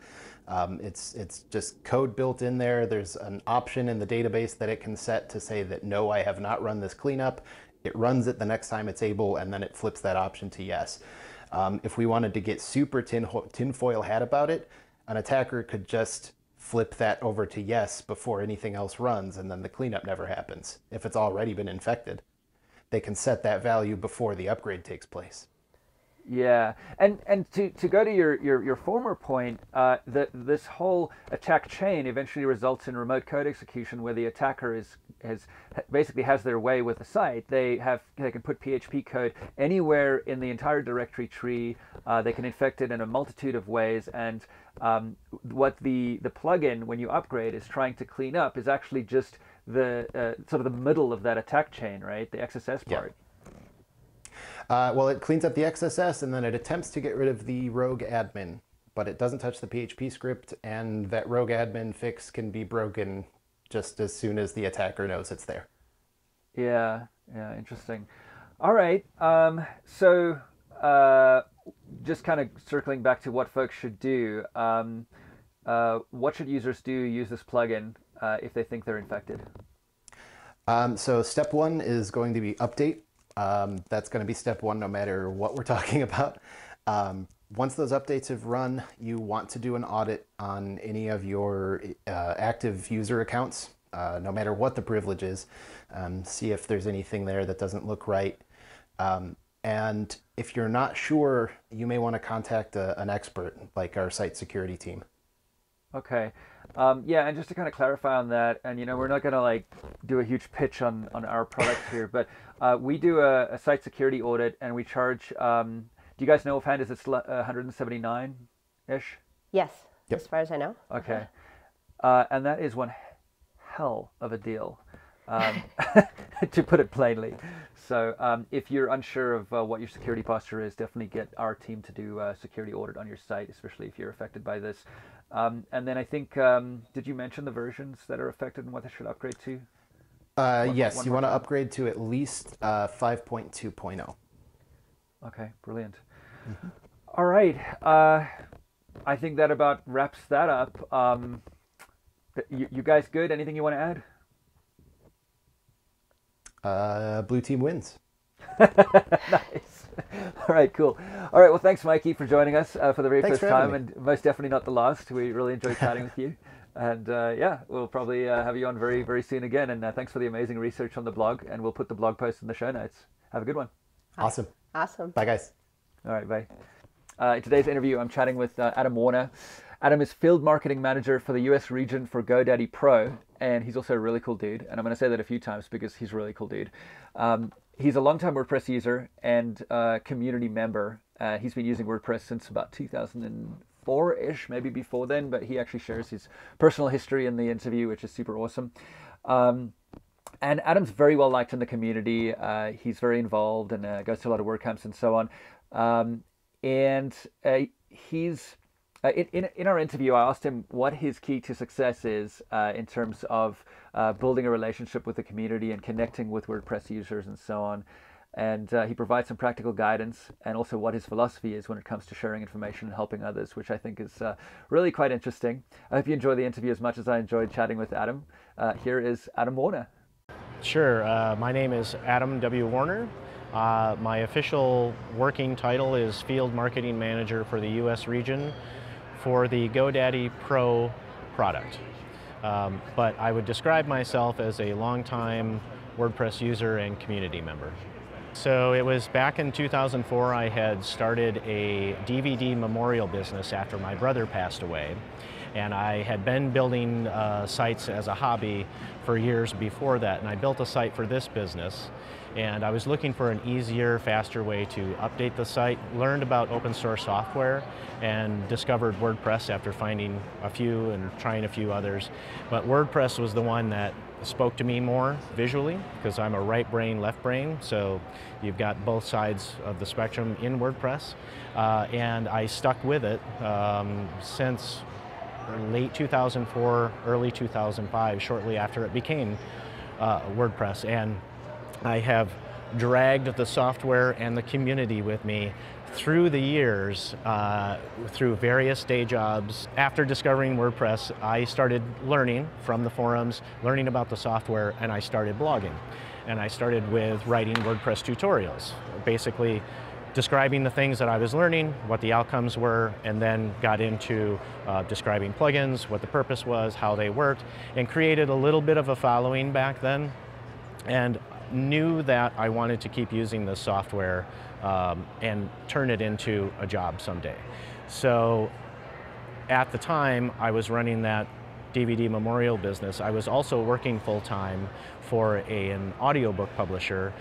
It's just code built in there. There's an option in the database that it can set to say that, no, I have not run this cleanup. It runs it the next time it's able, and then it flips that option to yes. If we wanted to get super tinfoil hat about it, an attacker could just flip that over to yes before anything else runs, and then the cleanup never happens. If it's already been infected, they can set that value before the upgrade takes place. Yeah, and to go to your former point, this whole attack chain eventually results in remote code execution, where the attacker basically has their way with the site. They can put PHP code anywhere in the entire directory tree. They can infect it in a multitude of ways, and what the plugin, when you upgrade, is trying to clean up is actually just the sort of the middle of that attack chain, right? The XSS part. Yeah. Well, it cleans up the XSS, and then it attempts to get rid of the rogue admin, but it doesn't touch the PHP script, and that rogue admin fix can be broken just as soon as the attacker knows it's there. Yeah, interesting. All right, so just kind of circling back to what folks should do, what should users do use this plugin if they think they're infected? So step one is going to be update. That's going to be step one no matter what we're talking about. Once those updates have run, you want to do an audit on any of your active user accounts, no matter what the privilege is. See if there's anything there that doesn't look right. And if you're not sure, you may want to contact an expert like our site security team. Okay. Yeah, and just to kind of clarify on that, and we're not going to like do a huge pitch on our products here, but we do a site security audit, and we charge. Do you guys know offhand? Is it 179-ish? Yes, yep. As far as I know. Okay, and that is one hell of a deal, to put it plainly. So if you're unsure of what your security posture is, definitely get our team to do a security audit on your site, especially if you're affected by this. And then I think, did you mention the versions that are affected and what they should upgrade to? Yes, you want to upgrade to at least 5.2.0. Okay, brilliant. Mm-hmm. All right. I think that about wraps that up. You guys good? Anything you want to add? Blue team wins. Nice. All right, cool. All right, well, thanks, Mikey, for joining us for the very first time, and most definitely not the last. We really enjoyed chatting with you. And yeah, we'll probably have you on very, very soon again. And thanks for the amazing research on the blog, and we'll put the blog post in the show notes. Have a good one. Awesome. Awesome. Bye, guys. All right, bye. In today's interview, I'm chatting with Adam Warner. Adam is Field Marketing Manager for the US region for GoDaddy Pro, and he's also a really cool dude. And I'm going to say that a few times because he's a really cool dude. He's a longtime WordPress user and community member. He's been using WordPress since about 2004-ish, maybe before then, but he actually shares his personal history in the interview, which is super awesome. And Adam's very well liked in the community. He's very involved and goes to a lot of WordCamps and so on. He's in our interview, I asked him what his key to success is in terms of building a relationship with the community and connecting with WordPress users and so on. And he provides some practical guidance and also what his philosophy is when it comes to sharing information and helping others, which I think is really quite interesting. I hope you enjoy the interview as much as I enjoyed chatting with Adam. Here is Adam Warner. Sure. My name is Adam W. Warner. My official working title is Field Marketing Manager for the US region for the GoDaddy Pro product. But I would describe myself as a longtime WordPress user and community member. So it was back in 2004 I had started a DVD memorial business after my brother passed away. And I had been building sites as a hobby for years before that, and I built a site for this business. And I was looking for an easier, faster way to update the site, learned about open source software, and discovered WordPress after finding a few and trying a few others. But WordPress was the one that spoke to me more visually, because I'm a right brain, left brain, so you've got both sides of the spectrum in WordPress. And I stuck with it since late 2004, early 2005, shortly after it became WordPress. And I have dragged the software and the community with me through the years, through various day jobs. After discovering WordPress, I started learning from the forums, learning about the software, and I started blogging. And I started with writing WordPress tutorials, basically describing the things that I was learning, what the outcomes were, and then got into describing plugins, what the purpose was, how they worked, and created a little bit of a following back then. And knew that I wanted to keep using the software and turn it into a job someday. So at the time I was running that DVD memorial business, I was also working full-time for an audiobook publisher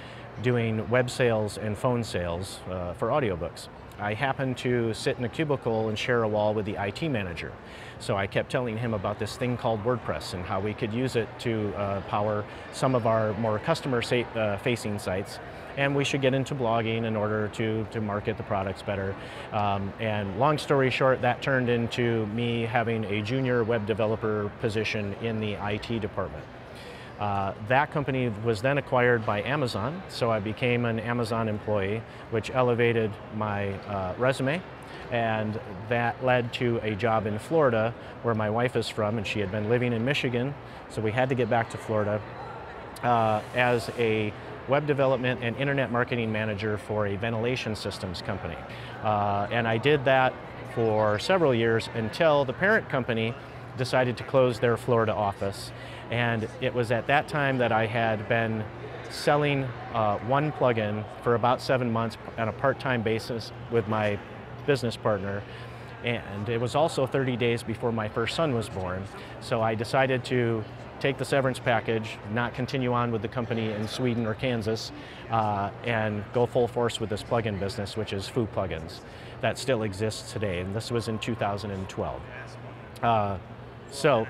doing web sales and phone sales for audiobooks. I happened to sit in a cubicle and share a wall with the IT manager. So I kept telling him about this thing called WordPress and how we could use it to power some of our more customer-facing sites. And we should get into blogging in order to market the products better. And long story short, that turned into me having a junior web developer position in the IT department. That company was then acquired by Amazon, so I became an Amazon employee, which elevated my resume, and that led to a job in Florida, where my wife is from, and she had been living in Michigan, so we had to get back to Florida, as a web development and internet marketing manager for a ventilation systems company. And I did that for several years until the parent company decided to close their Florida office. And it was at that time that I had been selling one plugin for about 7 months on a part-time basis with my business partner. And it was also 30 days before my first son was born. So I decided to take the severance package, not continue on with the company in Sweden or Kansas, and go full force with this plugin business, which is Foo Plugins. That still exists today, and this was in 2012. So,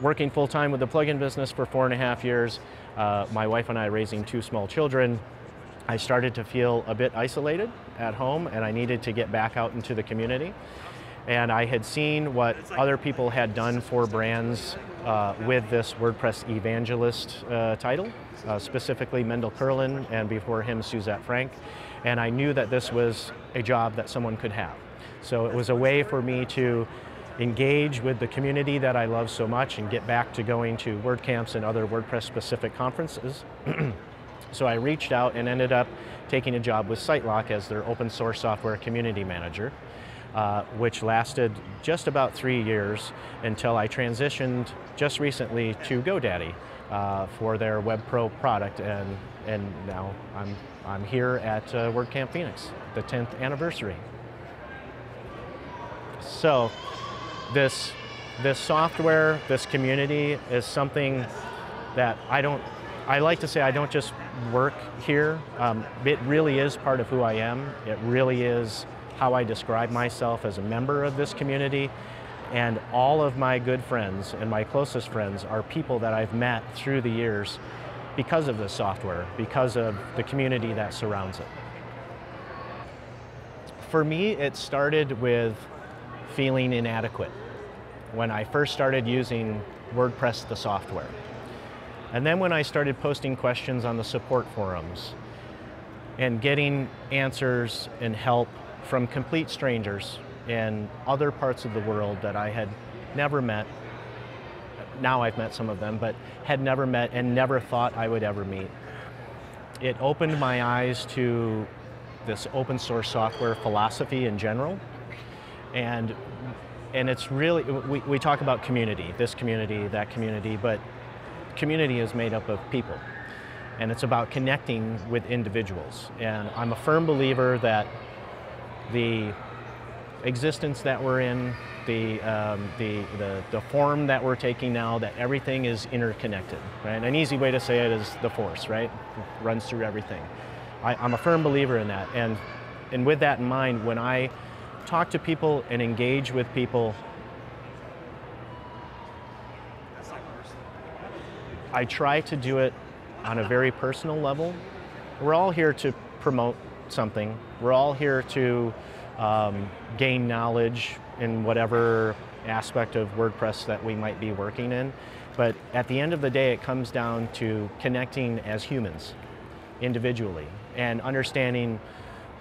working full-time with the plugin business for 4.5 years, my wife and I raising 2 small children, I started to feel a bit isolated at home, and I needed to get back out into the community. And I had seen what other people had done for brands with this WordPress evangelist title, specifically Mendel Curlin, and before him Suzette Frank. And I knew that this was a job that someone could have. So it was a way for me to engage with the community that I love so much and get back to going to WordCamps and other WordPress specific conferences. So I reached out and ended up taking a job with SiteLock as their open source software community manager, which lasted just about 3 years until I transitioned just recently to GoDaddy for their Web Pro product, and now I'm here at WordCamp Phoenix, the 10th anniversary. So this software, this community is something that I like to say I don't just work here. It really is part of who I am. It really is how I describe myself as a member of this community. And all of my good friends and my closest friends are people that I've met through the years because of this software, because of the community that surrounds it. For me, it started with feeling inadequate when I first started using WordPress, the software. And then when I started posting questions on the support forums and getting answers and help from complete strangers in other parts of the world that I had never met. Now I've met some of them, but had never met and never thought I would ever meet. It opened my eyes to this open source software philosophy in general. And it's really, we talk about community, this community, that community, but community is made up of people. And it's about connecting with individuals. And I'm a firm believer that the existence that we're in, the form that we're taking now, that everything is interconnected, right? An easy way to say it is the force, right? It runs through everything. I'm a firm believer in that. And with that in mind, when I talk to people and engage with people, I try to do it on a very personal level. We're all here to promote something. We're all here to gain knowledge in whatever aspect of WordPress that we might be working in. But at the end of the day, it comes down to connecting as humans, individually, and understanding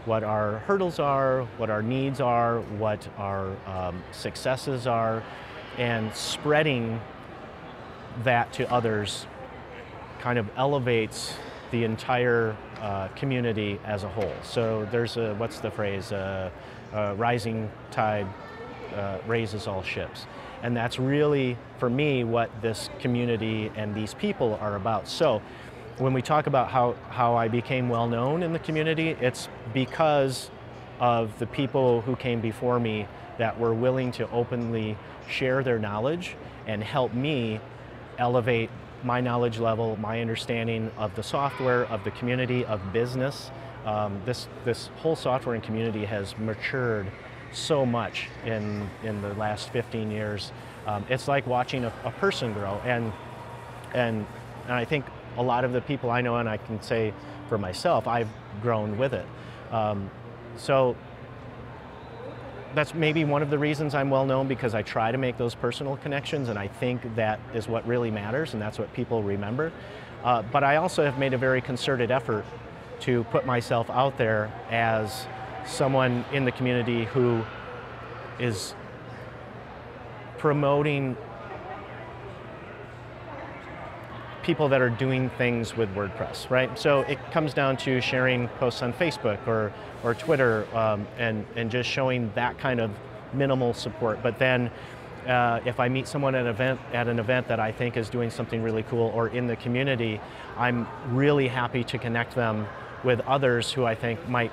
what our hurdles are, what our needs are, what our successes are, and spreading that to others kind of elevates the entire community as a whole. So there's a, what's the phrase, rising tide raises all ships. And that's really, for me, what this community and these people are about. So when we talk about how I became well known in the community, it's because of the people who came before me that were willing to openly share their knowledge and help me elevate my knowledge level, my understanding of the software, of the community, of business. This whole software and community has matured so much in the last 15 years. It's like watching a person grow, and I think a lot of the people I know, and I can say for myself, I've grown with it. So that's maybe one of the reasons I'm well known, because I try to make those personal connections, and I think that is what really matters, and that's what people remember. But I also have made a very concerted effort to put myself out there as someone in the community who is promoting people that are doing things with WordPress, right? So it comes down to sharing posts on Facebook or Twitter, and just showing that kind of minimal support. But then if I meet someone at an event that I think is doing something really cool, or in the community, I'm really happy to connect them with others who I think might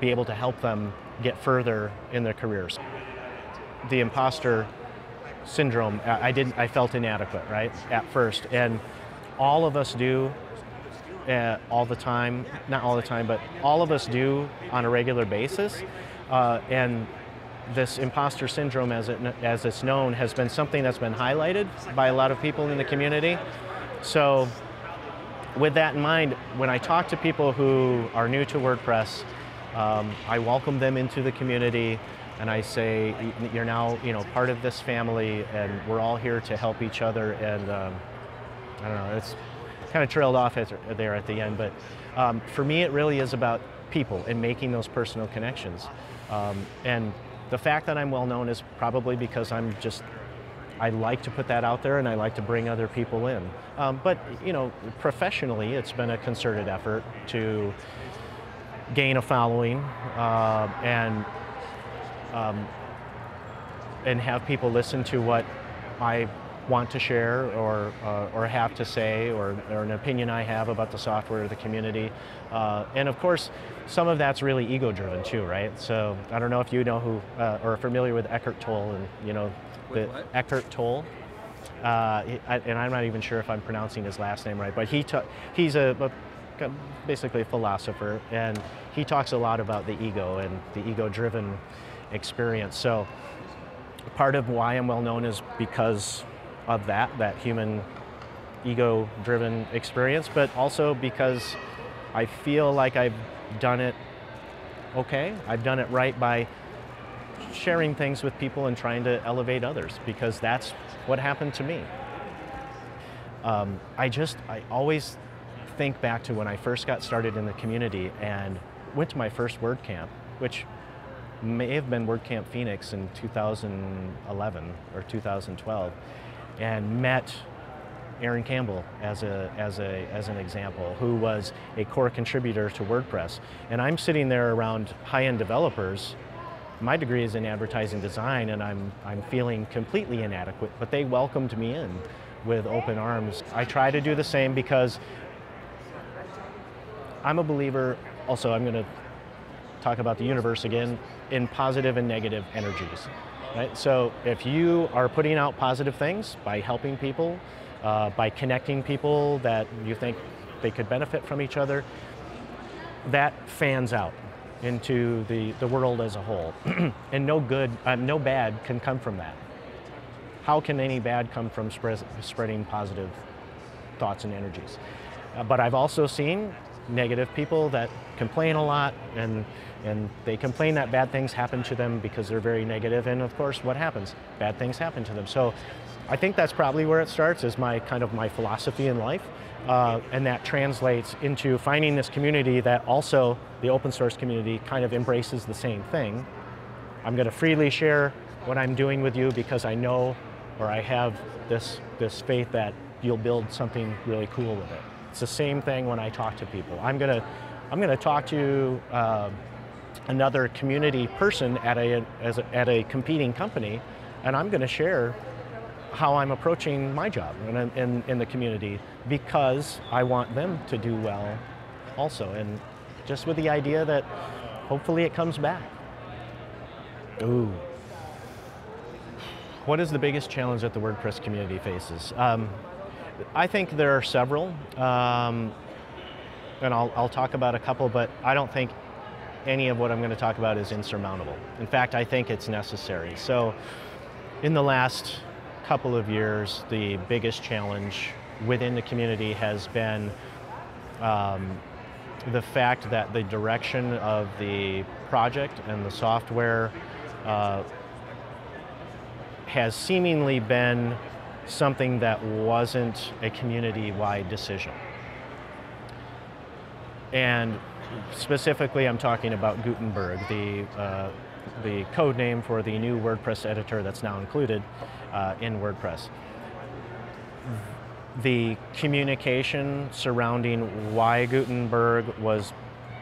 be able to help them get further in their careers. The imposter syndrome, I felt inadequate, right, at first, and all of us do all the time, not all the time, but all of us do on a regular basis, and this imposter syndrome, as it's known, has been something that's been highlighted by a lot of people in the community. So with that in mind, when I talk to people who are new to WordPress, I welcome them into the community, and I say, you're now, part of this family, and we're all here to help each other. And I don't know, it's kind of trailed off there at the end, but for me, it really is about people and making those personal connections. And the fact that I'm well known is probably because I like to put that out there, and I like to bring other people in. But professionally, it's been a concerted effort to gain a following, and have people listen to what I want to share or have to say, or an opinion I have about the software or the community. And of course, some of that's really ego-driven too, right? So I don't know if you know who, or are familiar with Eckhart Tolle, and Eckhart Tolle. And I'm not even sure if I'm pronouncing his last name right, but he's basically a philosopher, and he talks a lot about the ego and the ego-driven experience. So part of why I'm well known is because of that human ego-driven experience, but also because I feel like I've done it okay. I've done it right by sharing things with people and trying to elevate others, because that's what happened to me. I always think back to when I first got started in the community and went to my first WordCamp, which may have been WordCamp Phoenix in 2011 or 2012, and met Aaron Campbell as an example, who was a core contributor to WordPress. And I'm sitting there around high-end developers. My degree is in advertising design, and I'm feeling completely inadequate, but they welcomed me in with open arms. I try to do the same because I'm a believer. Also, I'm going to talk about the universe again, in positive and negative energies. Right? So if you are putting out positive things by helping people, by connecting people that you think they could benefit from each other, that fans out into the world as a whole. And no bad can come from that. How can any bad come from spreading positive thoughts and energies? But I've also seen negative people that complain a lot, and they complain that bad things happen to them because they're very negative, and of course what happens? Bad things happen to them. So I think that's probably where it starts, is my philosophy in life, and that translates into finding this community that also, the open source community, kind of embraces the same thing. I'm going to freely share what I'm doing with you because I know, or I have this faith that you'll build something really cool with it. It's the same thing when I talk to people. I'm gonna talk to another community person at a competing company, and I'm gonna share how I'm approaching my job in the community, because I want them to do well also, and just with the idea that hopefully it comes back. Ooh. What is the biggest challenge that the WordPress community faces? I think there are several, and I'll talk about a couple, but I don't think any of what I'm going to talk about is insurmountable. In fact, I think it's necessary. So in the last couple of years, the biggest challenge within the community has been the fact that the direction of the project and the software has seemingly been something that wasn't a community-wide decision. And specifically, I'm talking about Gutenberg, the code name for the new WordPress editor that's now included in WordPress. The communication surrounding why Gutenberg was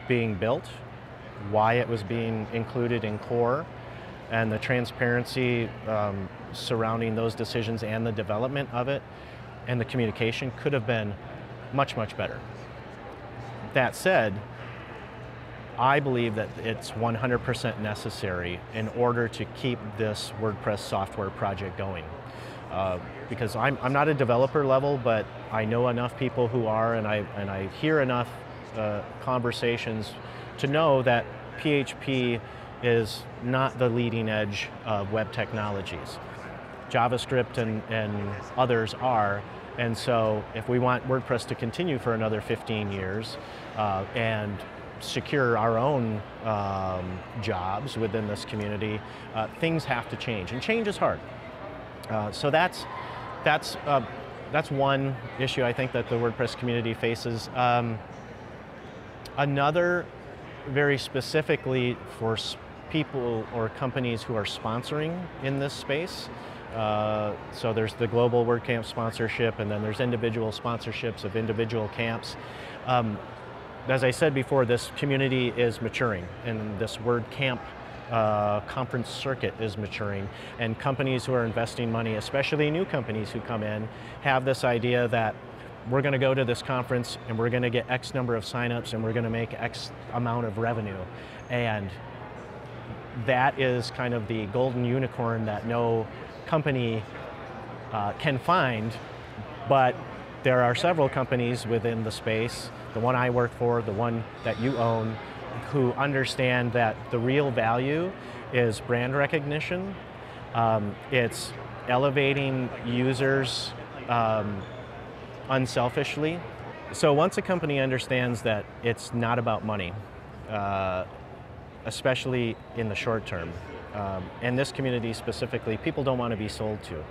being built, why it was being included in core, and the transparency surrounding those decisions and the development of it, and the communication could have been much, much better. That said, I believe that it's 100% necessary in order to keep this WordPress software project going. Because I'm not a developer level, but I know enough people who are, and I hear enough conversations to know that PHP is not the leading edge of web technologies. JavaScript and others are, and so if we want WordPress to continue for another 15 years and secure our own jobs within this community, things have to change, and change is hard. So that's one issue I think that the WordPress community faces. Another, very specifically for people or companies who are sponsoring in this space. So there's the global WordCamp sponsorship, and then there's individual sponsorships of individual camps. As I said before, this community is maturing, and this WordCamp conference circuit is maturing, and companies who are investing money, especially new companies who come in, have this idea that we're going to go to this conference and we're going to get X number of signups and we're going to make X amount of revenue. And that is kind of the golden unicorn that no company can find, but there are several companies within the space, the one I work for, the one that you own, who understand that the real value is brand recognition. It's elevating users unselfishly. So once a company understands that it's not about money, especially in the short term, and this community specifically, people don't want to be sold to.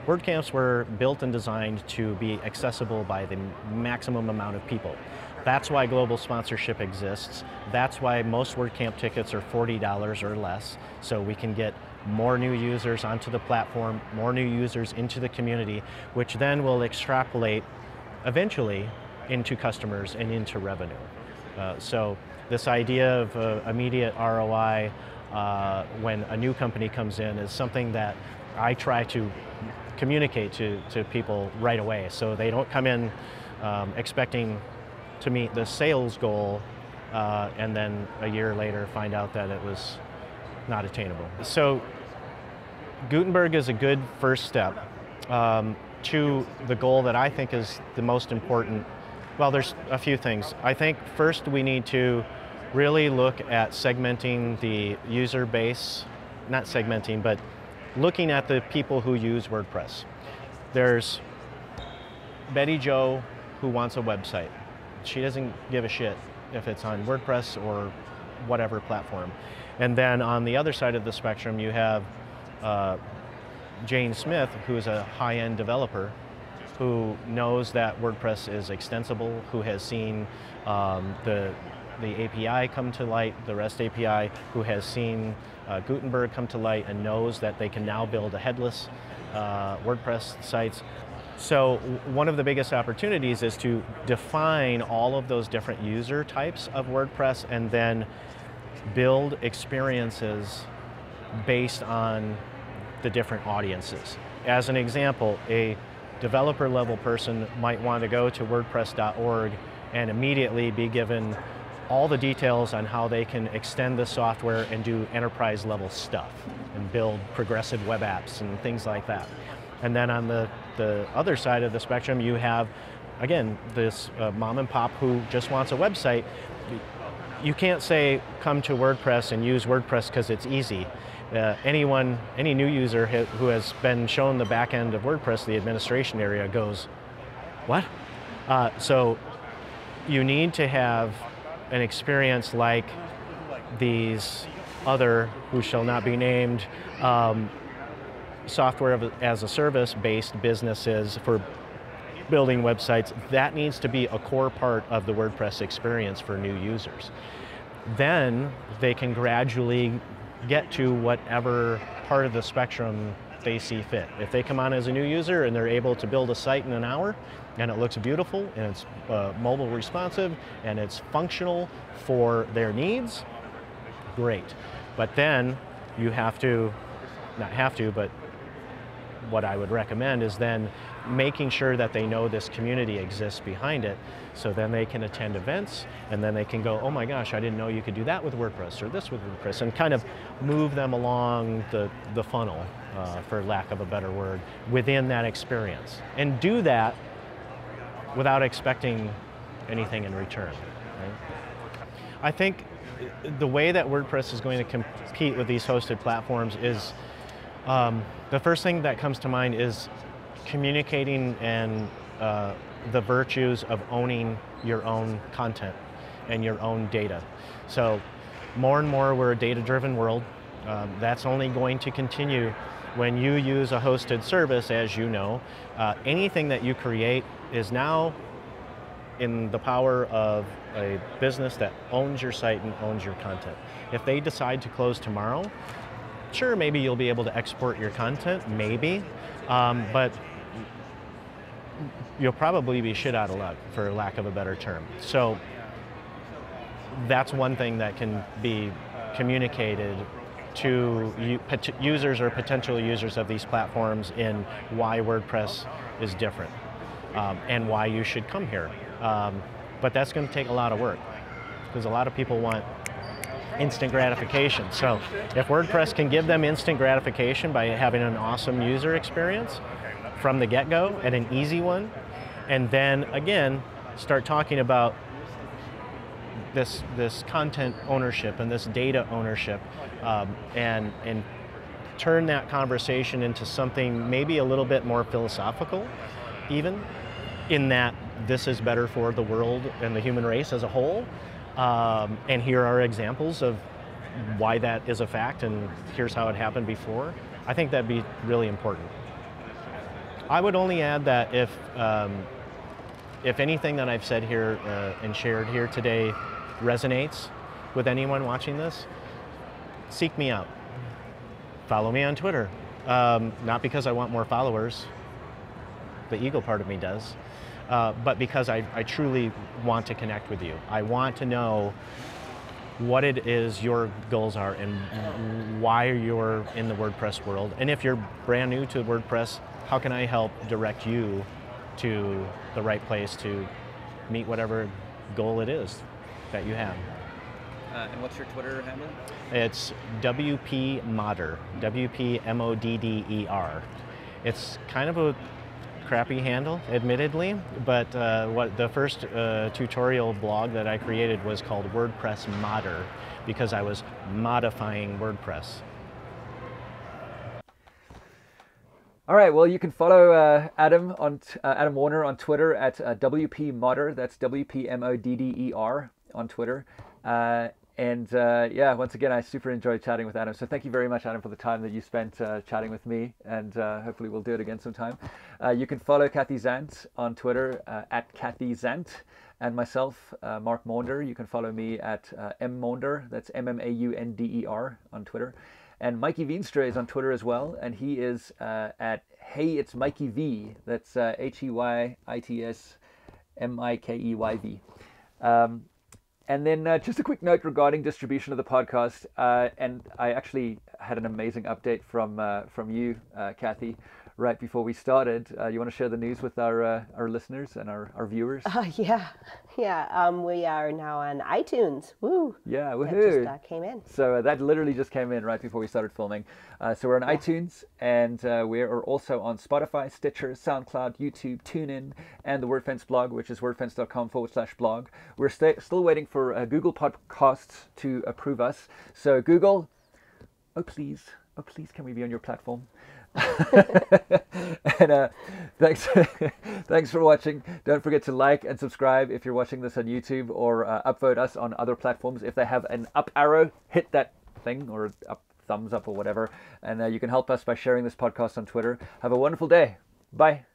WordCamps were built and designed to be accessible by the maximum amount of people. That's why global sponsorship exists. That's why most WordCamp tickets are $40 or less, so we can get more new users onto the platform, more new users into the community, which then will extrapolate eventually into customers and into revenue. So this idea of immediate ROI when a new company comes in is something that I try to communicate to people right away, so they don't come in expecting to meet the sales goal and then a year later find out that it was not attainable. So Gutenberg is a good first step to the goal that I think is the most important. Well, there's a few things. I think first we need to really look at segmenting the user base, not segmenting, but looking at the people who use WordPress. There's Betty Jo who wants a website. She doesn't give a shit if it's on WordPress or whatever platform. And then on the other side of the spectrum, you have Jane Smith, who is a high-end developer who knows that WordPress is extensible, who has seen the API come to light, the REST API, who has seen Gutenberg come to light and knows that they can now build a headless WordPress sites. So one of the biggest opportunities is to define all of those different user types of WordPress and then build experiences based on the different audiences. as an example, a developer level person might want to go to WordPress.org and immediately be given all the details on how they can extend the software and do enterprise level stuff and build progressive web apps and things like that. And then on the other side of the spectrum, you have, again, this mom and pop who just wants a website. You can't say, come to WordPress and use WordPress because it's easy. Any new user who has been shown the back end of WordPress, the administration area, goes, what? So you need to have an experience like these other, who shall not be named, software as a service based businesses for building websites. That needs to be a core part of the WordPress experience for new users. Then they can gradually get to whatever part of the spectrum they see fit. If they come on as a new user and they're able to build a site in an hour and it looks beautiful and it's mobile responsive and it's functional for their needs, great. But then you have to, not have to, but what I would recommend is then making sure that they know this community exists behind it, so then they can attend events and then they can go, oh my gosh, I didn't know you could do that with WordPress or this with WordPress, and kind of move them along the funnel, for lack of a better word, within that experience. And do that without expecting anything in return. Right? I think the way that WordPress is going to compete with these hosted platforms is, the first thing that comes to mind is communicating and the virtues of owning your own content and your own data. So more and more we're a data-driven world. That's only going to continue when you use a hosted service, as you know. Anything that you create is now in the power of a business that owns your site and owns your content. If they decide to close tomorrow, sure, maybe you'll be able to export your content, maybe, but you'll probably be shit out of luck, for lack of a better term. So that's one thing that can be communicated to users or potential users of these platforms in why WordPress is different, and why you should come here. But that's going to take a lot of work, because a lot of people want instant gratification. So if WordPress can give them instant gratification by having an awesome user experience from the get-go and an easy one, and then again start talking about this content ownership and this data ownership, and turn that conversation into something maybe a little bit more philosophical, even, in that this is better for the world and the human race as a whole. And here are examples of why that is a fact, and here's how it happened before. I think that'd be really important. I would only add that if anything that I've said here and shared here today resonates with anyone watching this, seek me out. Follow me on Twitter. Not because I want more followers, the ego part of me does, but because I truly want to connect with you. I want to know what it is your goals are and why you're in the WordPress world. And if you're brand new to WordPress, how can I help direct you to the right place to meet whatever goal it is that you have. And what's your Twitter handle? It's WPModder, WPMODDER. It's kind of a crappy handle, admittedly, but what the first tutorial blog that I created was called WordPress Modder, because I was modifying WordPress. All right, well, you can follow Adam Warner on Twitter at WPModder. That's WPMODDER on Twitter. Yeah, once again, I super enjoyed chatting with Adam. So thank you very much, Adam, for the time that you spent chatting with me, and hopefully we'll do it again sometime. You can follow Kathy Zant on Twitter at Kathy Zant, and myself, Mark Maunder. You can follow me at mmaunder. That's MMAUNDER on Twitter. And Mikey Veenstra is on Twitter as well, and he is at Hey It's Mikey V. That's HEYITSMIKEYV. And then just a quick note regarding distribution of the podcast. And I actually had an amazing update from you, Kathy, right before we started. You want to share the news with our listeners and our viewers? Yeah. We are now on iTunes. Woo! Yeah, That woohoo! just came in. So that literally just came in right before we started filming. So we're on iTunes, and we are also on Spotify, Stitcher, SoundCloud, YouTube, TuneIn, and the Wordfence blog, which is wordfence.com/blog. We're still waiting for Google Podcasts to approve us. So Google, oh please, can we be on your platform? And thanks for watching. Don't forget to like and subscribe if you're watching this on YouTube, or upvote us on other platforms. If they have an up arrow, hit that thing, or up thumbs up or whatever, and you can help us by sharing this podcast on Twitter. Have a wonderful day. Bye.